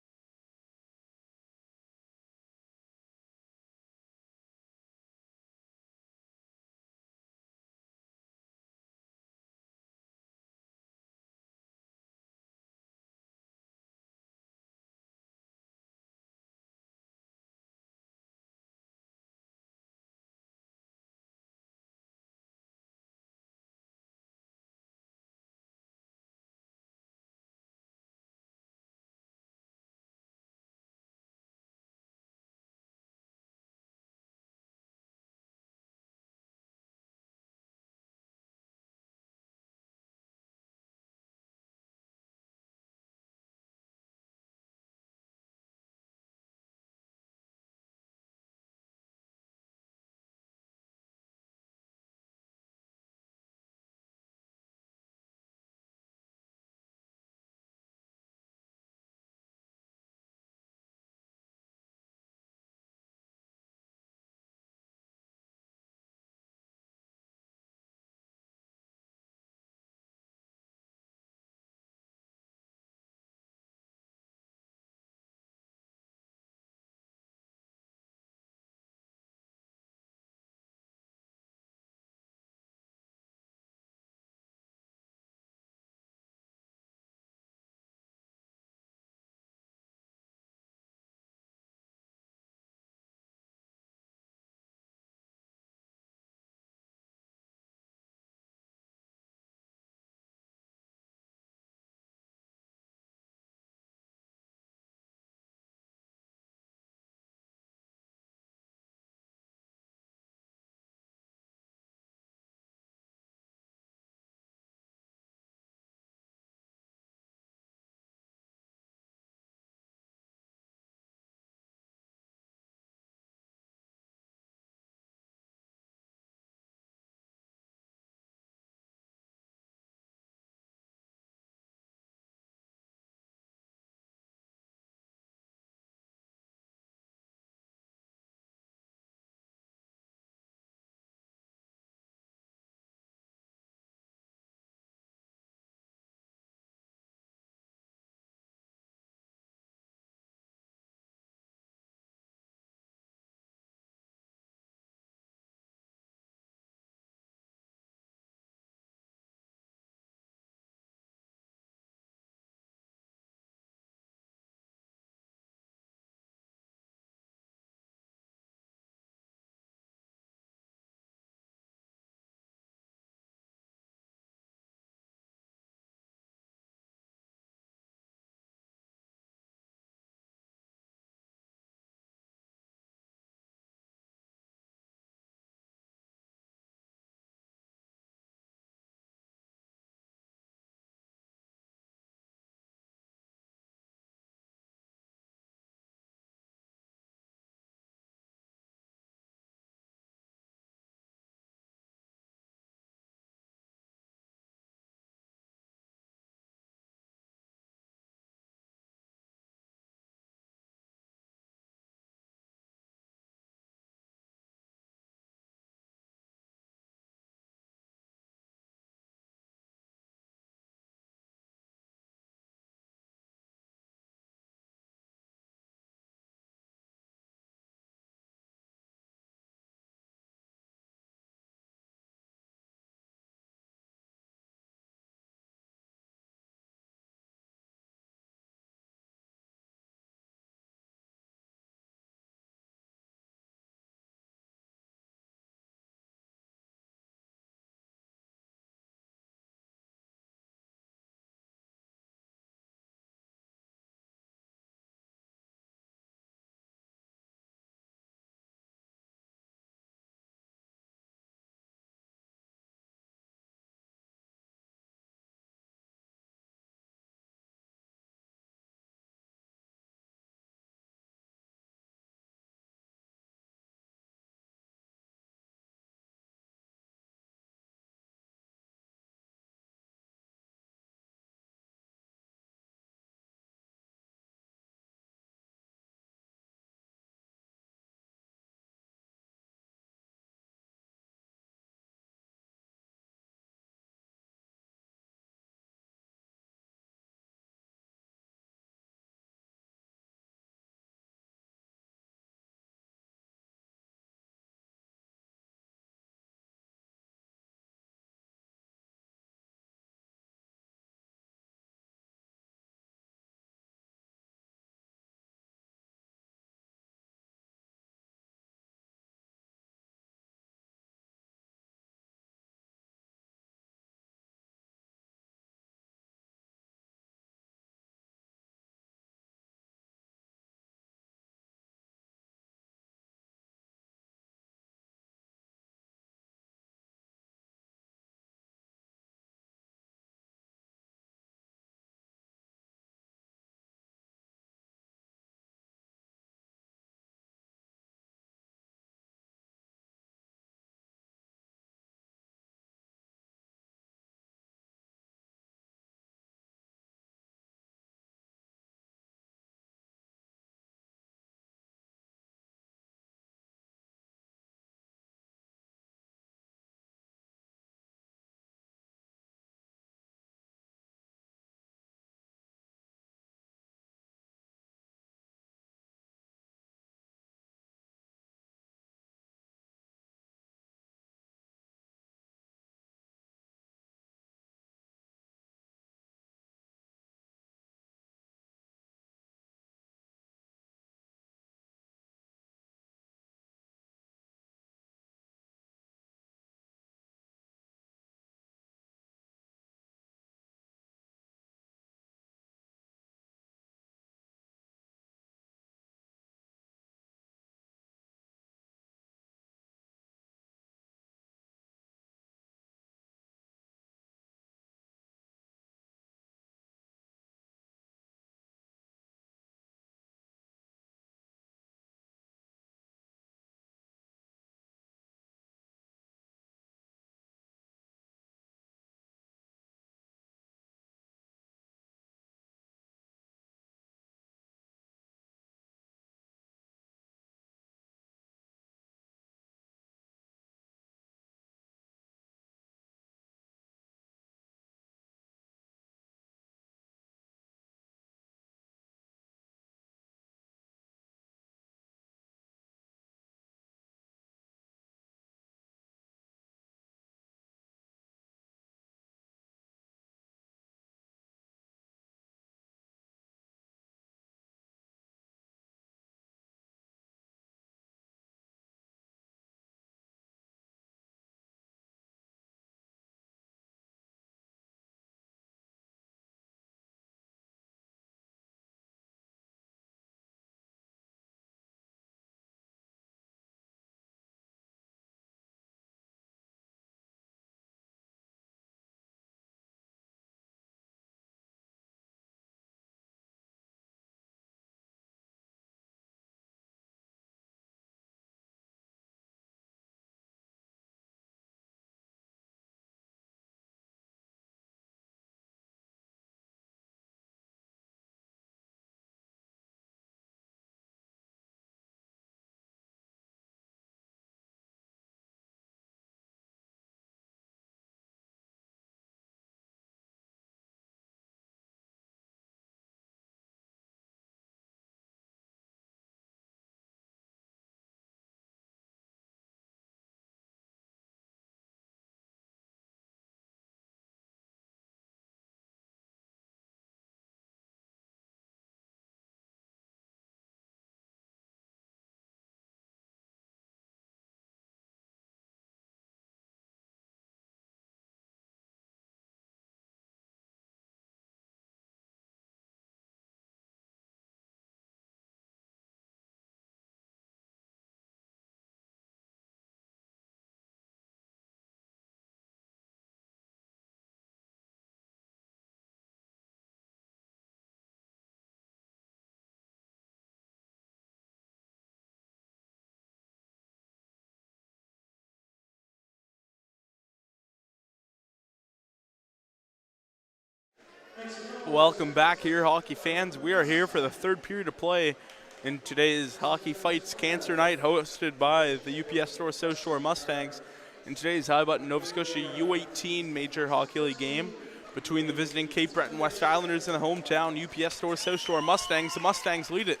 Welcome back here, hockey fans. We are here for the third period of play in today's Hockey Fights Cancer Night, hosted by the UPS Store South Shore Mustangs. In today's High Button Nova Scotia U18 Major Hockey League game between the visiting Cape Breton West Islanders and the hometown UPS Store South Shore Mustangs. The Mustangs lead it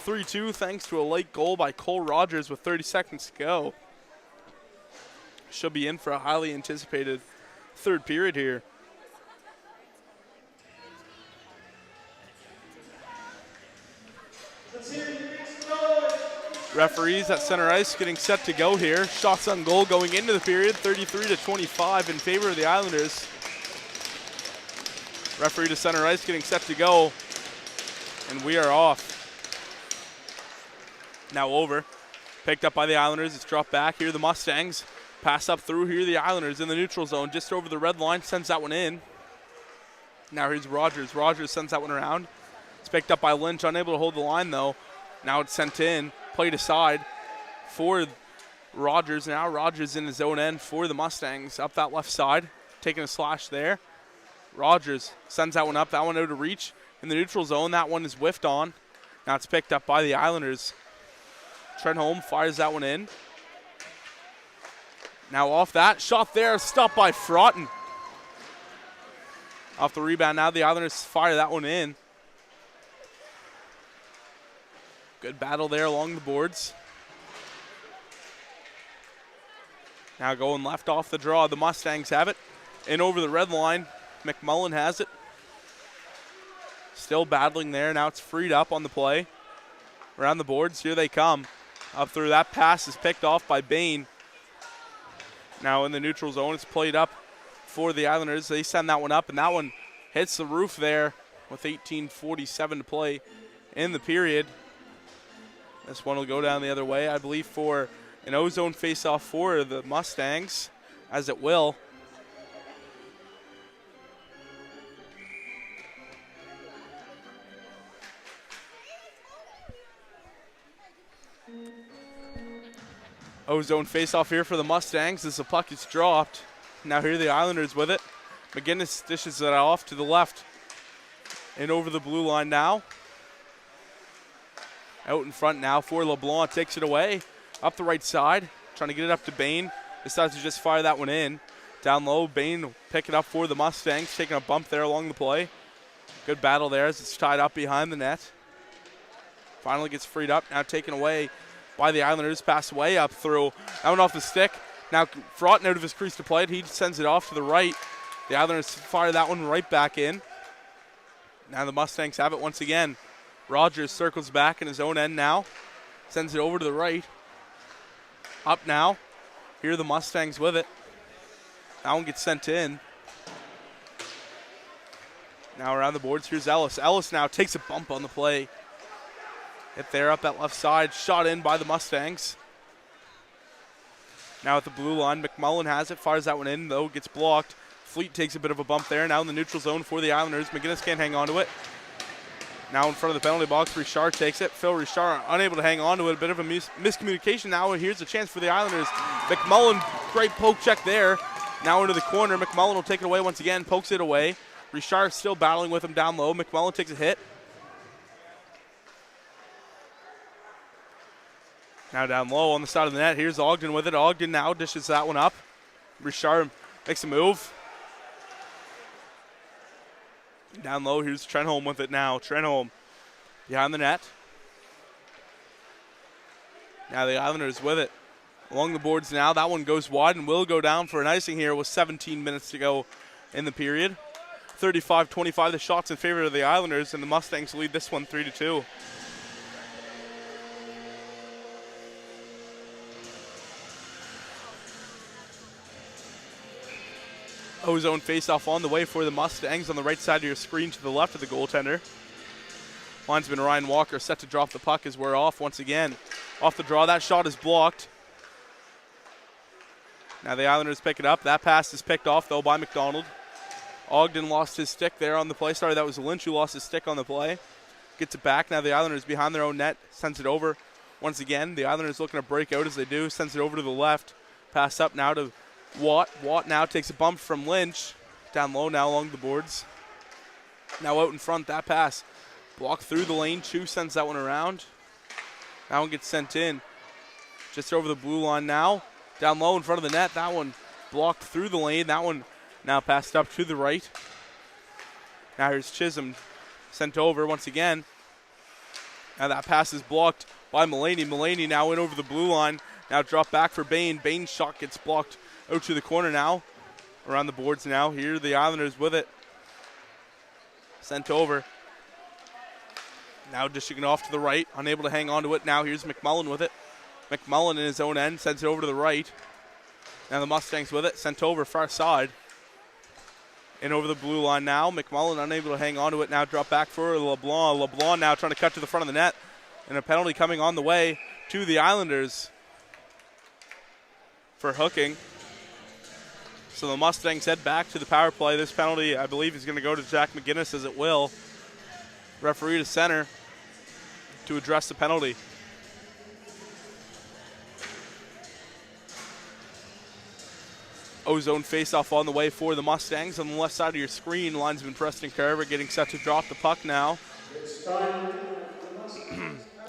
3-2 thanks to a late goal by Cole Rogers with 30 seconds to go. Should be in for a highly anticipated third period here. Referees at center ice getting set to go here. Shots on goal going into the period, 33-25 in favor of the Islanders. Referee to center ice getting set to go, and we are off. Now over, picked up by the Islanders. It's dropped back here, the Mustangs. Pass up through here, the Islanders in the neutral zone, just over the red line, sends that one in. Now here's Rogers. Rogers sends that one around. It's picked up by Lynch, unable to hold the line though. Now it's sent in, played aside for Rogers. Now Rogers in his own end for the Mustangs, up that left side, taking a slash there. Rogers sends that one up, that one out of reach in the neutral zone. That one is whiffed on. Now it's picked up by the Islanders. Trenholm fires that one in. Now off that, shot there, stopped by Fraughton. Off the rebound now, the Islanders fire that one in. Good battle there along the boards. Now going left off the draw, the Mustangs have it. In over the red line, McMullen has it. Still battling there, now it's freed up on the play. Around the boards, here they come. Up through, that pass is picked off by Bain. Now in the neutral zone, it's played up for the Islanders. They send that one up, and that one hits the roof there with 18:47 to play in the period. This one will go down the other way, I believe, for an O-zone face-off for the Mustangs, as it will. O-zone face-off here for the Mustangs as the puck is dropped. Now here are the Islanders with it. McGinnis dishes it off to the left and over the blue line now. Out in front now for LeBlanc, takes it away. Up the right side, trying to get it up to Bain. Decides to just fire that one in. Down low, Bain will pick it up for the Mustangs, taking a bump there along the play. Good battle there as it's tied up behind the net. Finally gets freed up, now taken away by the Islanders, pass way up through. That one off the stick. Now Fraughton out of his crease to play it. He sends it off to the right. The Islanders fire that one right back in. Now the Mustangs have it once again. Rogers circles back in his own end now. Sends it over to the right. Up now. Here are the Mustangs with it. That one gets sent in. Now around the boards, here's Ellis. Ellis now takes a bump on the play. Hit there up that left side. Shot in by the Mustangs. Now at the blue line, McMullen has it. Fires that one in, though. Gets blocked. Fleet takes a bit of a bump there. Now in the neutral zone for the Islanders. McGinnis can't hang on to it. Now in front of the penalty box, Richard takes it. Phil Richard unable to hang on to it. A bit of a miscommunication now. Here's a chance for the Islanders. McMullen, great poke check there. Now into the corner. McMullen will take it away once again. Pokes it away. Richard still battling with him down low. McMullen takes a hit. Now down low on the side of the net. Here's Ogden with it. Ogden now dishes that one up. Richard makes a move. Down low, here's Trenholm with it now. Trenholm behind the net. Now the Islanders with it. Along the boards now. That one goes wide and will go down for an icing here with 17 minutes to go in the period. 35-25 the shots in favor of the Islanders, and the Mustangs lead this one 3-2. O-zone face-off on the way for the Mustangs on the right side of your screen to the left of the goaltender. Linesman Ryan Walker set to drop the puck as we're off once again. Off the draw, that shot is blocked. Now the Islanders pick it up. That pass is picked off, though, by McDonald. Ogden lost his stick there on the play. Sorry, that was Lynch who lost his stick on the play. Gets it back. Now the Islanders behind their own net. Sends it over once again. The Islanders looking to break out as they do. Sends it over to the left. Pass up now to Watt. Watt now takes a bump from Lynch. Down low now along the boards. Now out in front, that pass blocked through the lane. Chu sends that one around. That one gets sent in. Just over the blue line now. Down low in front of the net. That one blocked through the lane. That one now passed up to the right. Now here's Chisholm sent over once again. Now that pass is blocked by Mulaney. Mulaney now in over the blue line. Now drop back for Bain. Bain's shot gets blocked out to the corner now. Around the boards now. Here are the Islanders with it. Sent over. Now dishing it off to the right. Unable to hang on to it. Now here's McMullen with it. McMullen in his own end sends it over to the right. Now the Mustangs with it. Sent over far side. In over the blue line now. McMullen unable to hang on to it. Now drop back for LeBlanc. LeBlanc now trying to cut to the front of the net. And a penalty coming on the way to the Islanders for hooking. So the Mustangs head back to the power play. This penalty, I believe, is going to go to Jack McGinnis, as it will. Referee to center to address the penalty. Ozone face-off on the way for the Mustangs. On the left side of your screen, linesman Preston Carver getting set to drop the puck now.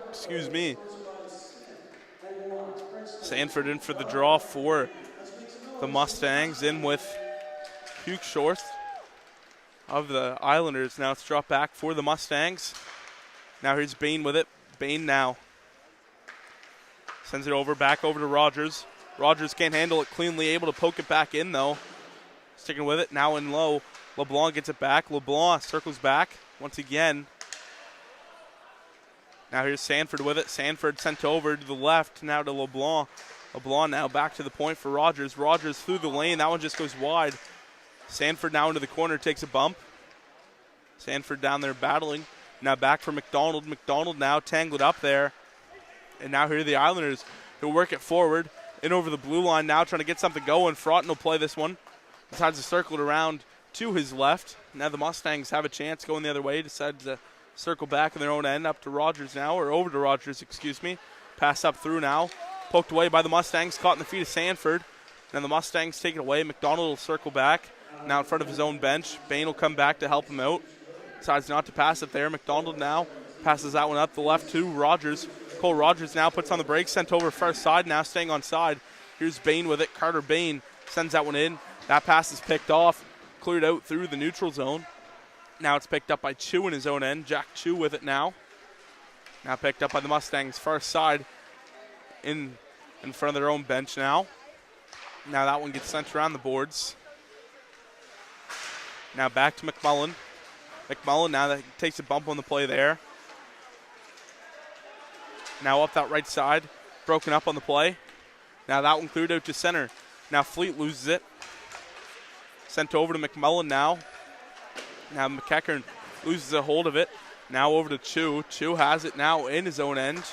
Excuse me. Sanford in for the draw for the Mustangs, in with Huke of the Islanders. Now it's dropped back for the Mustangs. Now here's Bain with it. Bain now sends it over, back over to Rogers. Rogers can't handle it cleanly, able to poke it back in though. Sticking with it, now in low. LeBlanc gets it back. LeBlanc circles back once again. Now here's Sanford with it. Sanford sent over to the left, now to LeBlanc. LeBlanc now back to the point for Rogers. Rogers through the lane. That one just goes wide. Sanford now into the corner, takes a bump. Sanford down there battling. Now back for McDonald. McDonald now tangled up there. And now here are the Islanders who work it forward. In over the blue line now, trying to get something going. Fraughton will play this one. Decides to circle it around to his left. Now the Mustangs have a chance going the other way. Decide to circle back in their own end up to Rogers now, or over to Rogers, excuse me. Pass up through now. Poked away by the Mustangs, caught in the feet of Sanford. And the Mustangs take it away. McDonald will circle back. Now in front of his own bench. Bain will come back to help him out. Decides not to pass it there. McDonald now passes that one up the left to Rogers. Cole Rogers now puts on the brakes, sent over far side, now staying on side. Here's Bain with it. Carter Bain sends that one in. That pass is picked off, cleared out through the neutral zone. Now it's picked up by Chu in his own end. Jack Chu with it now. Now picked up by the Mustangs far side in front of their own bench now. Now that one gets sent around the boards. Now back to McMullen. McMullen now that takes a bump on the play there. Now up that right side, broken up on the play. Now that one cleared out to center. Now Fleet loses it. Sent over to McMullen now. Now McEachern loses a hold of it. Now over to Chu. Chu has it now in his own end.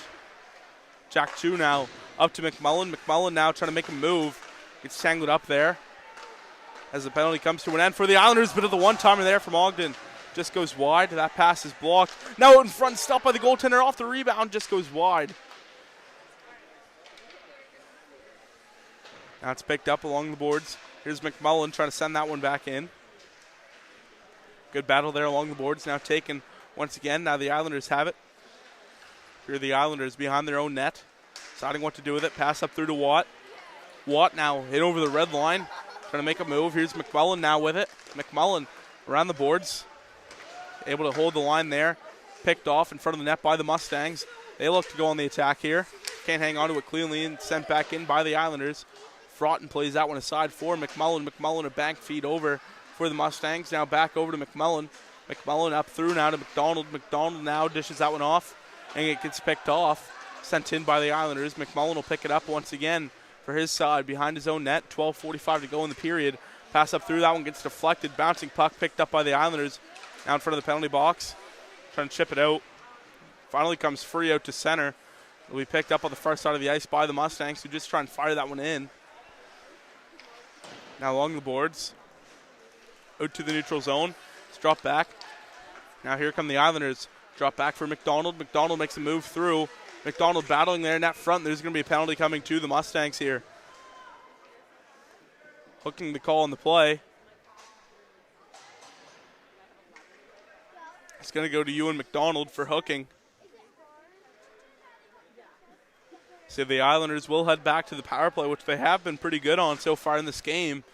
Jack Chu now up to McMullen. McMullen now trying to make a move. Gets tangled up there as the penalty comes to an end for the Islanders. Bit of the one-timer there from Ogden. Just goes wide. That pass is blocked. Now out in front, stopped by the goaltender off the rebound. Just goes wide. Now it's picked up along the boards. Here's McMullen trying to send that one back in. Good battle there along the boards. Now taken once again. Now the Islanders have it. Here are the Islanders behind their own net. Deciding what to do with it. Pass up through to Watt. Watt now hit over the red line. Trying to make a move. Here's McMullen now with it. McMullen around the boards. Able to hold the line there. Picked off in front of the net by the Mustangs. They look to go on the attack here. Can't hang on to it cleanly and sent back in by the Islanders. Fraughton plays that one aside for McMullen. McMullen a bank feed over for the Mustangs. Now back over to McMullen. McMullen up through now to McDonald. McDonald now dishes that one off. And it gets picked off. Sent in by the Islanders. McMullen will pick it up once again for his side behind his own net. 12:45 to go in the period. Pass up through. That one gets deflected. Bouncing puck picked up by the Islanders. Now in front of the penalty box. Trying to chip it out. Finally comes free out to center. It'll be picked up on the far side of the ice by the Mustangs, who just try and fire that one in. Now along the boards. Out to the neutral zone. It's dropped back. Now here come the Islanders. Drop back for McDonald. McDonald makes a move through. McDonald battling there in that front. There's going to be a penalty coming to the Mustangs here. Hooking the call on the play. It's going to go to Ewan McDonald for hooking. So the Islanders will head back to the power play, which they have been pretty good on so far in this game.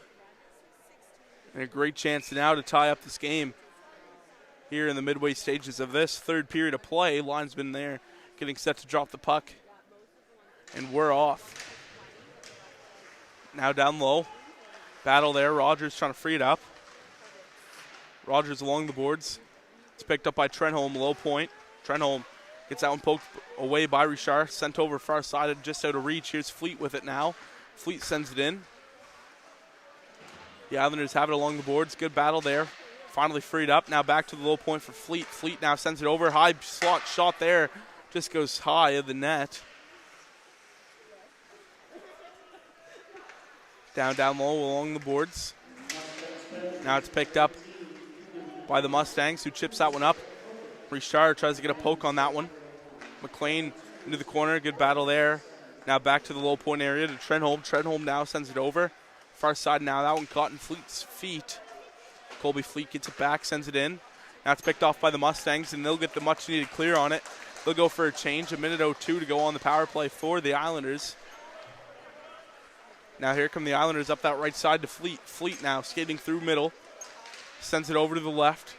And a great chance now to tie up this game here in the midway stages of this third period of play. Linesman there getting set to drop the puck. And we're off. Now down low. Battle there. Rogers trying to free it up. Rogers along the boards. It's picked up by Trenholm, low point. Trenholm gets out and poked away by Richard. Sent over far side, just out of reach. Here's Fleet with it now. Fleet sends it in. The Islanders have it along the boards. Good battle there. Finally freed up. Now back to the low point for Fleet. Fleet now sends it over. High slot shot there. Just goes high of the net. Down low along the boards. Now it's picked up by the Mustangs, who chips that one up. Richard tries to get a poke on that one. McLean into the corner. Good battle there. Now back to the low point area to Trenholm. Trenholm now sends it over. Far side now. That one caught in Fleet's feet. Colby Fleet gets it back, sends it in. Now it's picked off by the Mustangs, and they'll get the much-needed clear on it. They'll go for a change. 1:02 to go on the power play for the Islanders. Now here come the Islanders up that right side to Fleet. Fleet now skating through middle. Sends it over to the left.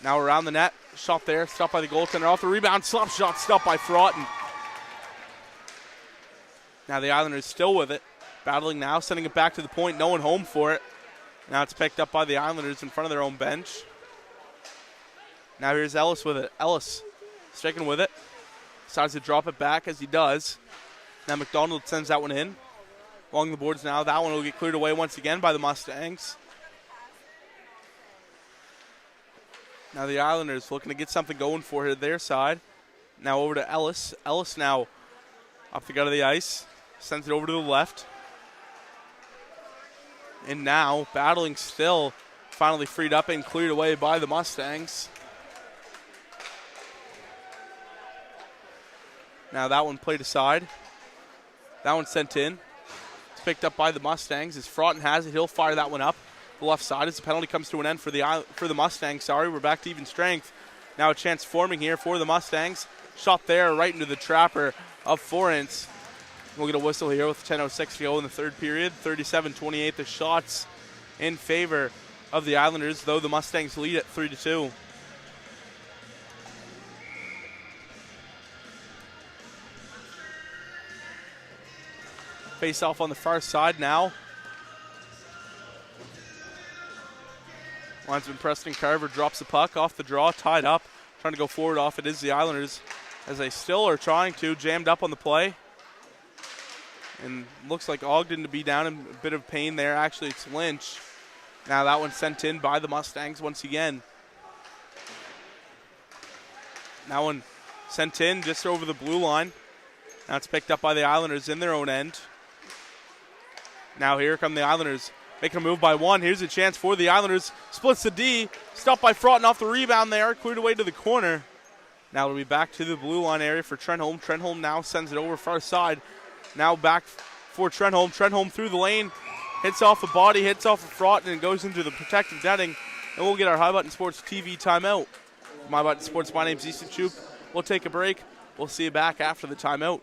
Now around the net. Shot there. Stopped by the goaltender. Off the rebound. Slap shot stopped by Fraughton. Now the Islanders still with it. Battling now. Sending it back to the point. No one home for it. Now it's picked up by the Islanders in front of their own bench. Now here's Ellis with it. Ellis sticking with it. Decides to drop it back as he does. Now McDonald sends that one in. Along the boards now. That one will get cleared away once again by the Mustangs. Now the Islanders looking to get something going for their side. Now over to Ellis. Ellis now up the gut of the ice. Sends it over to the left. And now battling still. Finally freed up and cleared away by the Mustangs. Now that one played aside. That one sent in. It's picked up by the Mustangs. As Fraughton has it, he'll fire that one up the left side as the penalty comes to an end for the Mustangs. We're back to even strength. Now a chance forming here for the Mustangs. Shot there right into the trapper of Forens. We'll get a whistle here with 10:06 to go in the third period. 37-28 the shots in favor of the Islanders, though the Mustangs lead at 3-2. Face off on the far side now. Linesman Preston Carver drops the puck off the draw, tied up. Trying to go forward off it is the Islanders as they still are trying to. Jammed up on the play. And looks like Ogden to be down in a bit of pain there. Actually, it's Lynch. Now that one's sent in by the Mustangs once again. That one sent in just over the blue line. Now it's picked up by the Islanders in their own end. Now here come the Islanders. Making a move by one. Here's a chance for the Islanders. Splits the D. Stopped by Fraughton off the rebound there. Cleared away to the corner. Now it'll be back to the blue line area for Trenholm. Trenholm now sends it over far side. Now back for Trenholm. Trenholm through the lane. Hits off the body. Hits off of Fraughton and goes into the protective netting. And we'll get our High Button Sports TV timeout. From High Button Sports, my name's Easton Troop. We'll take a break. We'll see you back after the timeout.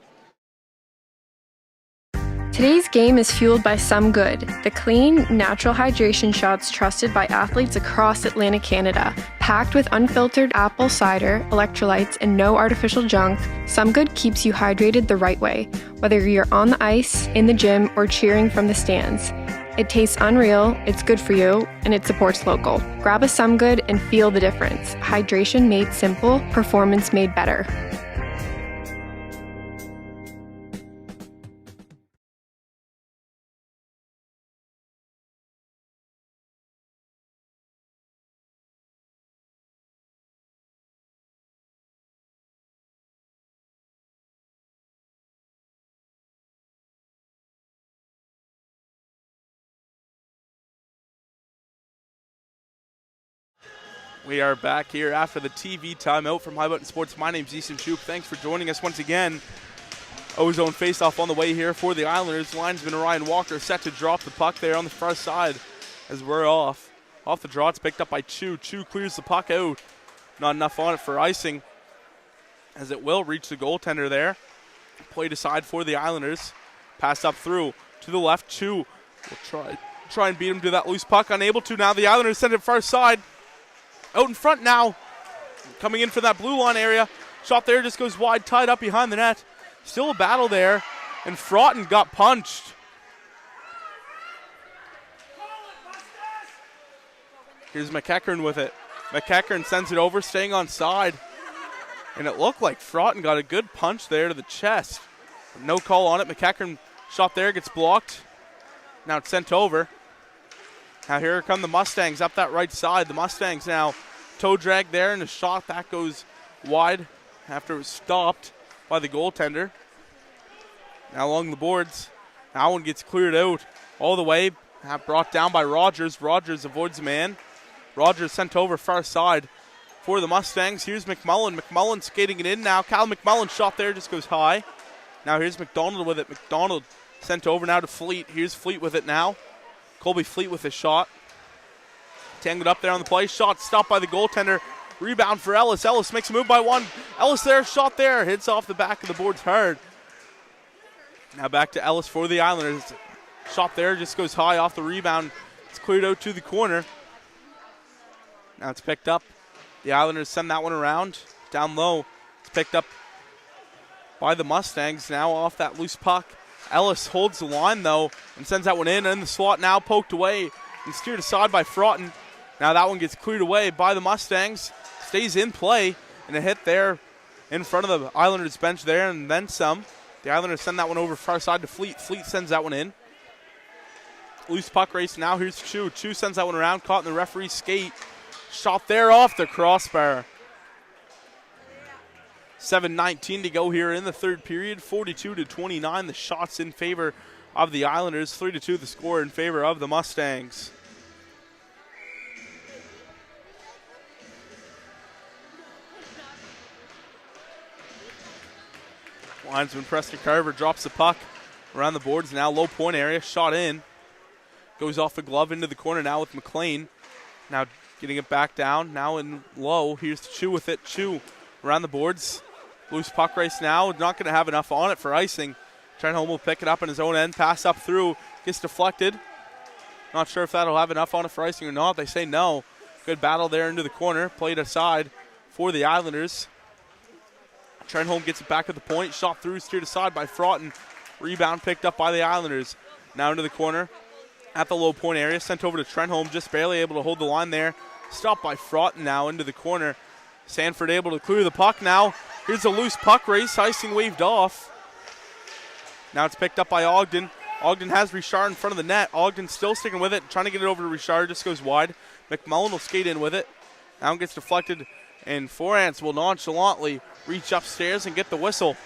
Today's game is fueled by Some Good, the clean, natural hydration shots trusted by athletes across Atlantic Canada. Packed with unfiltered apple cider, electrolytes, and no artificial junk, Some Good keeps you hydrated the right way, whether you're on the ice, in the gym, or cheering from the stands. It tastes unreal, it's good for you, and it supports local. Grab a Some Good and feel the difference. Hydration made simple, performance made better. We are back here after the TV timeout from High Button Sports. My name's Easton Troop. Thanks for joining us once again. Ozone faceoff on the way here for the Islanders. Linesman Ryan Walker set to drop the puck there on the far side as we're off. Off the draw, it's picked up by Chu. Chu clears the puck out. Not enough on it for icing, as it will reach the goaltender there. Played aside for the Islanders. Pass up through to the left. Chu will try and beat him to that loose puck. Unable to now. The Islanders send it far side. Out in front now. Coming in for that blue line area. Shot there just goes wide, tied up behind the net. Still a battle there. And Fraughton got punched. Here's McEachern with it. McEachern sends it over, staying on side. And it looked like Fraughton got a good punch there to the chest. No call on it. McEachern shot there, gets blocked. Now it's sent over. Now here come the Mustangs up that right side. The Mustangs now toe drag there, and the shot that goes wide after it was stopped by the goaltender. Now along the boards. That one gets cleared out all the way. Brought down by Rogers. Rogers avoids a man. Rogers sent over far side for the Mustangs. Here's McMullen. McMullen skating it in now. Cal McMullen shot there, just goes high. Now here's McDonald with it. McDonald sent over now to Fleet. Here's Fleet with it now. Colby Fleet with his shot. Tangled up there on the play. Shot stopped by the goaltender. Rebound for Ellis. Ellis makes a move by one. Ellis there, shot there. Hits off the back of the boards hard. Now back to Ellis for the Islanders. Shot there, just goes high off the rebound. It's cleared out to the corner. Now it's picked up. The Islanders send that one around. Down low. It's picked up by the Mustangs. Now off that loose puck. Ellis holds the line, though, and sends that one in the slot now, poked away and steered aside by Fraughton. Now that one gets cleared away by the Mustangs. Stays in play, and a hit there in front of the Islanders bench there, and then some. The Islanders send that one over far side to Fleet. Fleet sends that one in. Loose puck race now. Here's Chu. Chu sends that one around, caught in the referee's skate. Shot there off the crossbar. 7:19 to go here in the third period. 42-29. The shots in favor of the Islanders. 3-2 the score in favor of the Mustangs. Linesman Preston Carver drops the puck around the boards. Now low point area. Shot in. Goes off the glove into the corner now with McLean. Now getting it back down. Now in low. Here's Chu with it. Chu around the boards. Loose puck race now. Not going to have enough on it for icing. Trenholm will pick it up in his own end. Pass up through. Gets deflected. Not sure if that'll have enough on it for icing or not. They say no. Good battle there into the corner. Played aside for the Islanders. Trenholm gets it back at the point. Shot through. Steered aside by Fraughton. Rebound picked up by the Islanders. Now into the corner. At the low point area. Sent over to Trenholm. Just barely able to hold the line there. Stopped by Fraughton now into the corner. Sanford able to clear the puck now. Here's a loose puck race. Icing waved off. Now it's picked up by Ogden. Ogden has Richard in front of the net. Ogden still sticking with it. Trying to get it over to Richard. Just goes wide. McMullen will skate in with it. Now it gets deflected. And Forants will nonchalantly reach upstairs and get the whistle.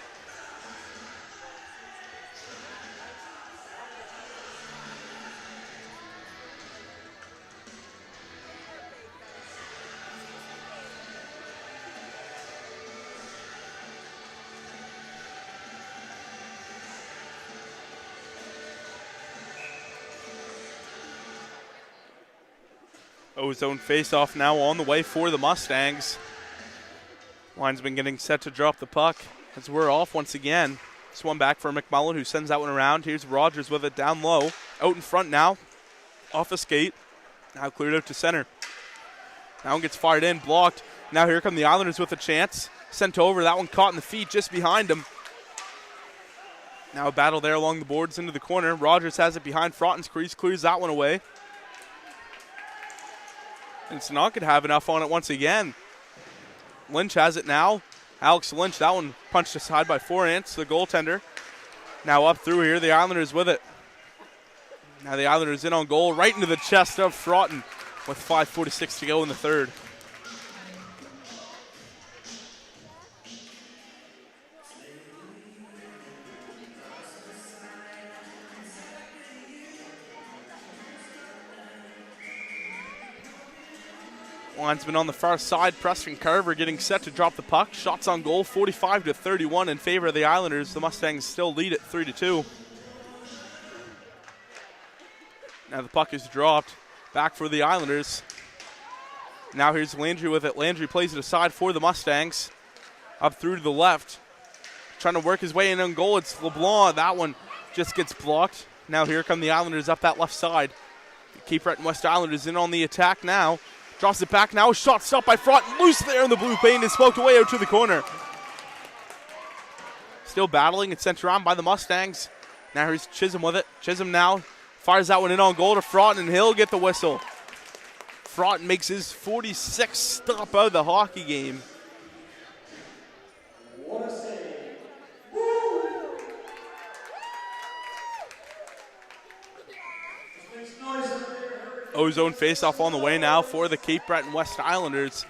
Ozone face-off now on the way for the Mustangs. Linesman getting set to drop the puck as we're off once again. This one back for McMullen, who sends that one around. Here's Rogers with it down low. Out in front now. Off the skate. Now cleared out to center. That one gets fired in, blocked. Now here come the Islanders with a chance. Sent over. That one caught in the feet just behind him. Now a battle there along the boards into the corner. Rogers has it behind Fraughton's crease. Clears that one away. And it's not going to have enough on it once again. Lynch has it now. Alex Lynch, that one punched aside by Forants, the goaltender. Now up through here, the Islanders with it. Now the Islanders in on goal, right into the chest of Fraughton with 5:46 to go in the third. Linesman on the far side, Preston Carver getting set to drop the puck. Shots on goal, 45-31 in favor of the Islanders. The Mustangs still lead at 3-2. Now the puck is dropped. Back for the Islanders. Now here's Landry with it. Landry plays it aside for the Mustangs. Up through to the left. Trying to work his way in on goal. It's LeBlanc. That one just gets blocked. Now here come the Islanders up that left side. Cape Breton West Islanders in on the attack now. Drops it back now. Shot stopped by Front. Loose there in the blue paint. It's smoked away out to the corner. Still battling. It's sent around by the Mustangs. Now here's Chisholm with it. Chisholm now fires that one in on goal to Fraughton, and he'll get the whistle. Fraughton makes his 46th stop out of the hockey game. Ozone faceoff on the way now for the Cape Breton West Islanders.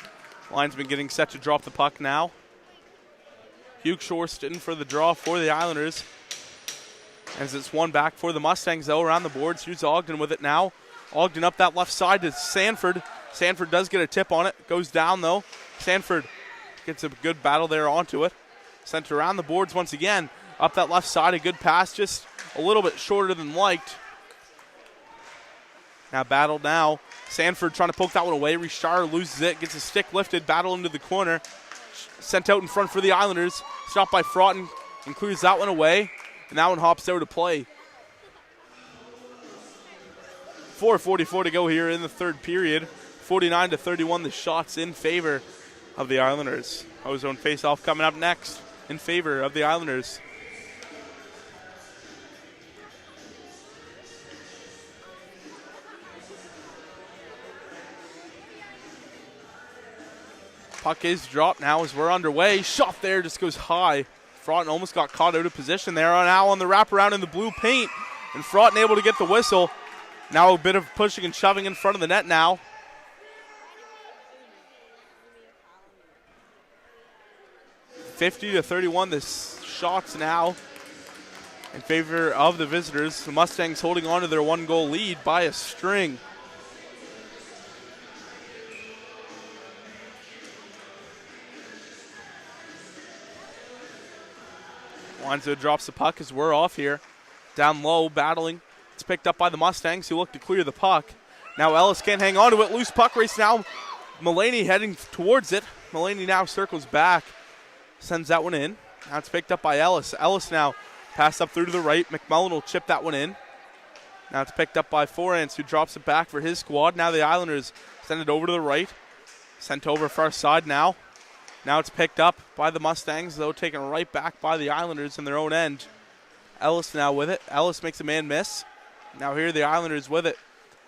Linesman getting set to drop the puck now. Hugh Shorston for the draw for the Islanders. As it's one back for the Mustangs, though, around the boards. Here's Ogden with it now. Ogden up that left side to Sanford. Sanford does get a tip on it. Goes down, though. Sanford gets a good battle there onto it. Sent around the boards once again. Up that left side, a good pass, just a little bit shorter than liked. Now battled now. Sanford trying to poke that one away. Richard loses it, gets a stick lifted, battle into the corner. Sent out in front for the Islanders. Stopped by Fraughton and clears that one away. And that one hops out to play. 4:44 to go here in the third period. 49-31 the shots in favor of the Islanders. Ozone faceoff coming up next in favor of the Islanders. Puck is dropped now as we're underway. Shot there just goes high. Fraughton almost got caught out of position there. Now on the wraparound in the blue paint. And Fraughton able to get the whistle. Now a bit of pushing and shoving in front of the net now. (50-31) the shots now in favor of the visitors. The Mustangs holding on to their 1-goal lead by a string. Wanzo drops the puck as we're off here. Down low, battling. It's picked up by the Mustangs, who look to clear the puck. Now Ellis can't hang on to it. Loose puck race now. Mulaney heading towards it. Mulaney now circles back. Sends that one in. Now it's picked up by Ellis. Ellis now pass up through to the right. McMullen will chip that one in. Now it's picked up by Forans, who drops it back for his squad. Now the Islanders send it over to the right. Sent over far side now. Now it's picked up by the Mustangs, though, taken right back by the Islanders in their own end. Ellis now with it. Ellis makes a man miss. Now here are the Islanders with it.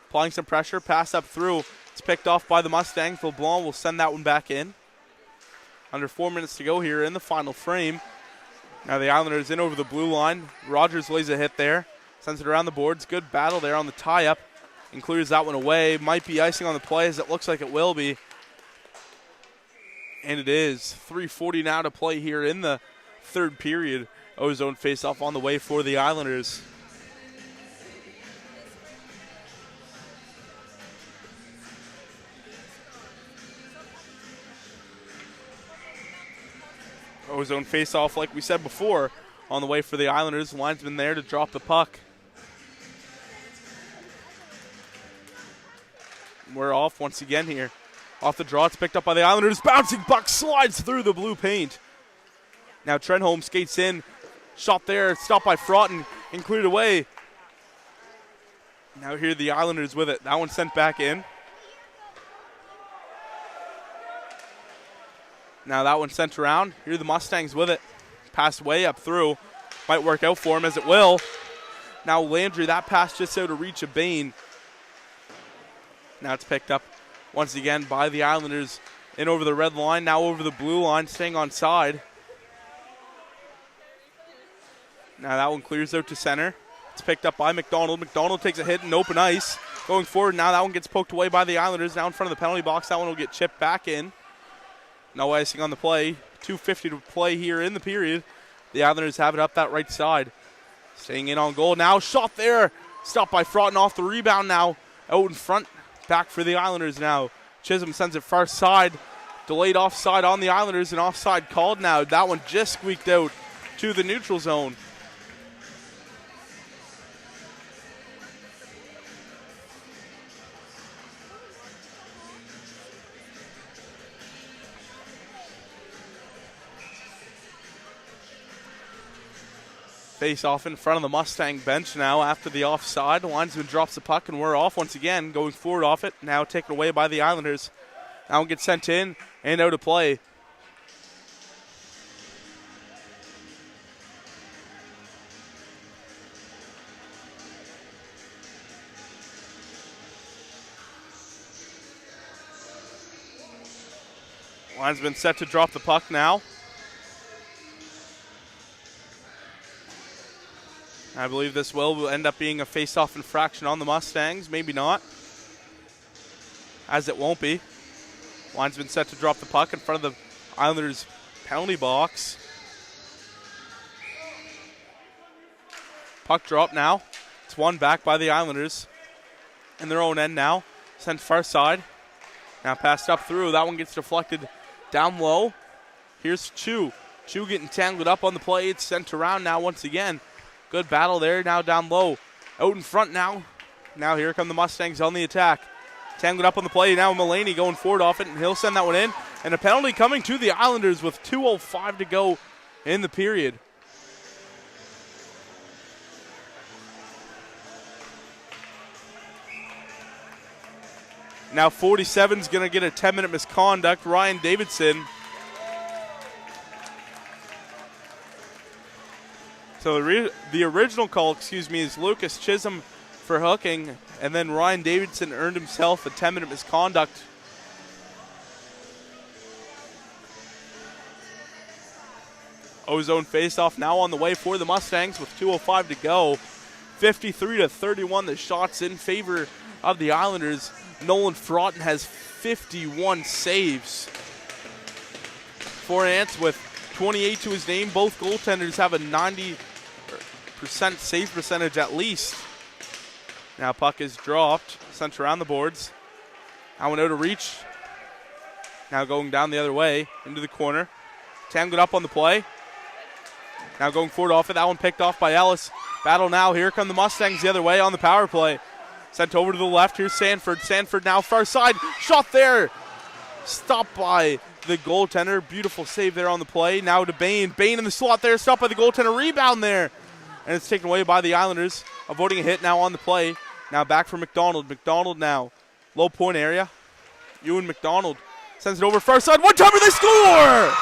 Applying some pressure, pass up through. It's picked off by the Mustangs. LeBlanc will send that one back in. Under 4 minutes to go here in the final frame. Now the Islanders in over the blue line. Rogers lays a hit there. Sends it around the boards. Good battle there on the tie-up. And clears that one away. Might be icing on the play, as it looks like it will be. And it is. 3:40 now to play here in the third period. Ozone face-off on the way for the Islanders. Ozone face-off, like we said before, on the way for the Islanders. Linesman there to drop the puck. We're off once again here. Off the draw, it's picked up by the Islanders. Bouncing puck slides through the blue paint. Now Trenholm skates in. Shot there, stopped by Fraughton and cleared away. Now here are the Islanders with it. That one sent back in. Now that one sent around. Here are the Mustangs with it. Passed way up through. Might work out for him, as it will. Now Landry, that pass just out of reach of Bain. Now it's picked up once again by the Islanders in over the red line, now over the blue line, staying on side. Now that one clears out to center. It's picked up by McDonald. McDonald takes a hit in open ice. Going forward now, that one gets poked away by the Islanders. Now in front of the penalty box, that one will get chipped back in. No icing on the play. 2:50 to play here in the period. The Islanders have it up that right side. Staying in on goal now. Shot there. Stopped by Fraughton off the rebound now. Out in front. Back for the Islanders now. Chisholm sends it far side. Delayed offside on the Islanders, and offside called now. That one just squeaked out to the neutral zone. Face off in front of the Mustang bench now after the offside. The linesman drops the puck and we're off once again, going forward off it. Now taken away by the Islanders. Now one gets sent in and out of play. Linesman set to drop the puck now. I believe this will end up being a face-off infraction on the Mustangs. Maybe not, as it won't be. Linesman set to drop the puck in front of the Islanders' penalty box. Puck drop now. It's won back by the Islanders in their own end now. Sent far side. Now passed up through. That one gets deflected down low. Here's Chu. Chu getting tangled up on the play. It's sent around now once again. Good battle there, now down low. Out in front now. Now here come the Mustangs on the attack. Tangled up on the play, now Mulaney going forward off it, and he'll send that one in. And a penalty coming to the Islanders with 2:05 to go in the period. Now 47's going to get a 10-minute misconduct. Ryan Davidson. So the original call, is Lucas Chisholm for hooking, and then Ryan Davidson earned himself a 10-minute misconduct. Ozone faceoff now on the way for the Mustangs with 2:05 to go. 53-31, the shots in favor of the Islanders. Nolan Fraughton has 51 saves for Ants with 28 to his name. Both goaltenders have a 90% save percentage at least. Now puck is dropped, sent around the boards. Now one out of reach. Now going down the other way into the corner. Tangled up on the play. Now going forward off it. That one picked off by Ellis. Battle now. Here come the Mustangs the other way on the power play. Sent over to the left. Here's Sanford. Sanford now far side. Shot there. Stopped by the goaltender. Beautiful save there on the play. Now to Bain. Bain in the slot there. Stopped by the goaltender. Rebound there. And it's taken away by the Islanders. Avoiding a hit now on the play. Now back for McDonald. McDonald now. Low point area. Ewan McDonald sends it over far side. One timer, they score!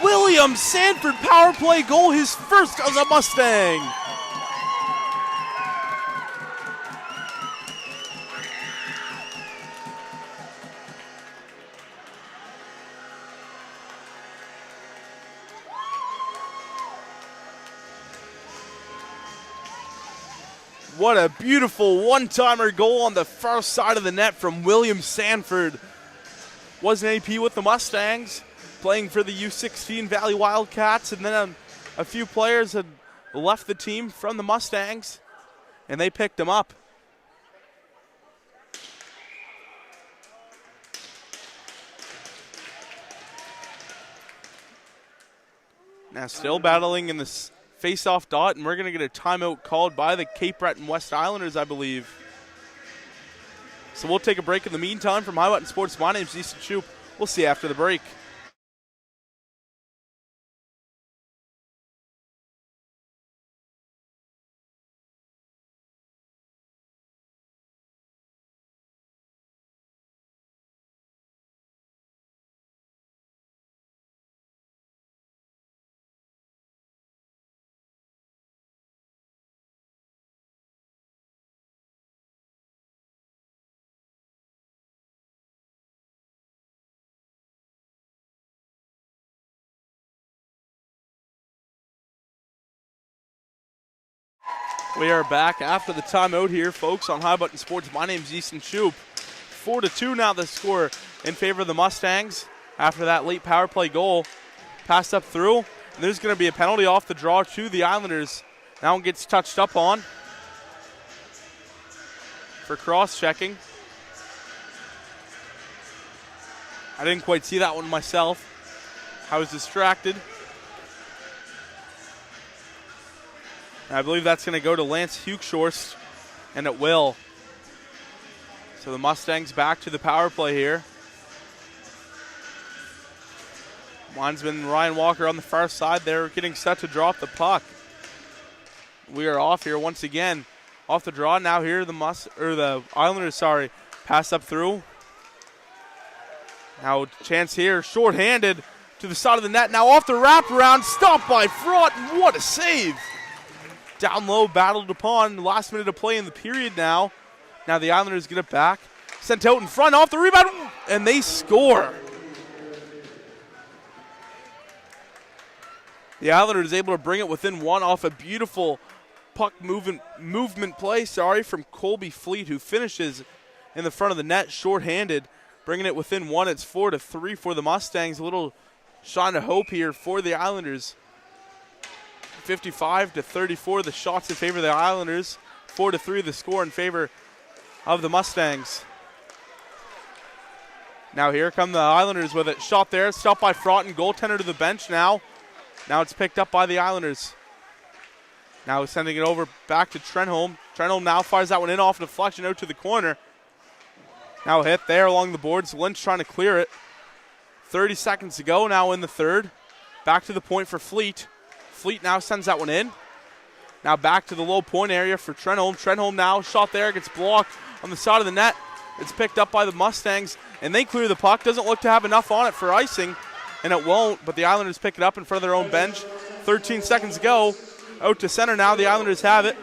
William Sanford power play goal, his first as a Mustang. What a beautiful one-timer goal on the far side of the net from William Sanford. Was an AP with the Mustangs, playing for the U18 Valley Wildcats, and then a few players had left the team from the Mustangs, and they picked him up. Now still battling in this face-off dot, and we're going to get a timeout called by the Cape Breton West Islanders, I believe. So we'll take a break in the meantime. From High Button Sports, my name's Easton Shoup. We'll see you after the break. We are back after the timeout here, folks, on High Button Sports. My name's Easton Shoup. 4-2 now the score in favor of the Mustangs after that late power play goal. Passed up through, and there's going to be a penalty off the draw to the Islanders. That one gets touched up on for cross-checking. I didn't quite see that one myself. I was distracted. I believe that's going to go to Lance Huchshorst, and it will. So the Mustangs back to the power play here. Linesman Ryan Walker on the far side there, getting set to drop the puck. We are off here once again. Off the draw now here, the Islanders, pass up through. Now chance here, short-handed to the side of the net. Now off the wraparound, stopped by Broughton. What a save! Down low, battled upon. Last minute of play in the period now. Now the Islanders get it back. Sent out in front, off the rebound, and they score. The Islanders able to bring it within one off a beautiful puck movement play, from Colby Fleet, who finishes in the front of the net short-handed, bringing it within one. It's 4-3 for the Mustangs. A little shine of hope here for the Islanders. 55-34, the shots in favor of the Islanders. 4-3, the score in favor of the Mustangs. Now here come the Islanders with it. Shot there, stopped by Broughton, goaltender to the bench now. Now it's picked up by the Islanders. Now sending it over back to Trenholm. Trenholm now fires that one in off deflection out to the corner. Now hit there along the boards. Lynch trying to clear it. 30 seconds to go now in the third. Back to the point for Fleet. Fleet now sends that one in. Now back to the low point area for Trenholm. Trenholm now shot there, gets blocked on the side of the net. It's picked up by the Mustangs, and they clear the puck. Doesn't look to have enough on it for icing, and it won't, but the Islanders pick it up in front of their own bench. 13 seconds to go. Out to center now. The Islanders have it.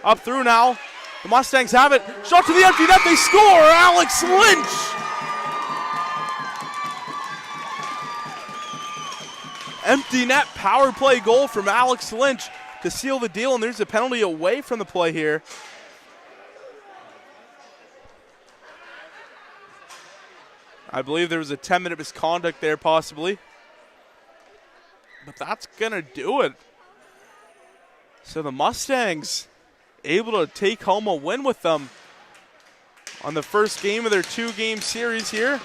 Up through now. The Mustangs have it. Shot to the empty net. They score. Alex Lynch. Empty net power play goal from Alex Lynch to seal the deal, and there's a penalty away from the play here. I believe there was a 10-minute misconduct there possibly. But that's going to do it. So the Mustangs able to take home a win with them on the first game of their two-game series here.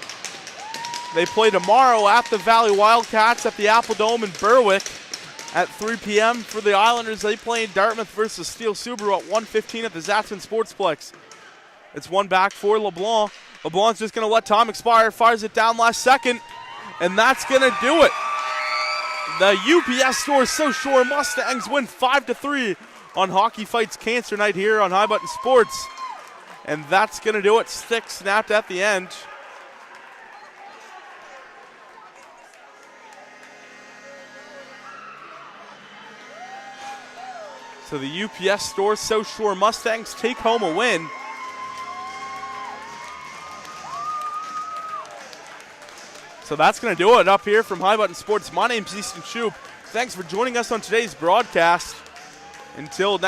They play tomorrow at the Valley Wildcats at the Apple Dome in Berwick at 3 p.m. For the Islanders, they play in Dartmouth versus Steel Subaru at 1:15 at the Zatzman Sportsplex. It's one back for LeBlanc. LeBlanc's just going to let time expire, fires it down last second, and that's going to do it. The UPS Store South Shore Mustangs win 5-3 on Hockey Fights Cancer Night here on High Button Sports. And that's going to do it. Stick snapped at the end. So the UPS Store South Shore Mustangs take home a win. So that's going to do it up here from High Button Sports. My name's Easton Shoup. Thanks for joining us on today's broadcast. Until next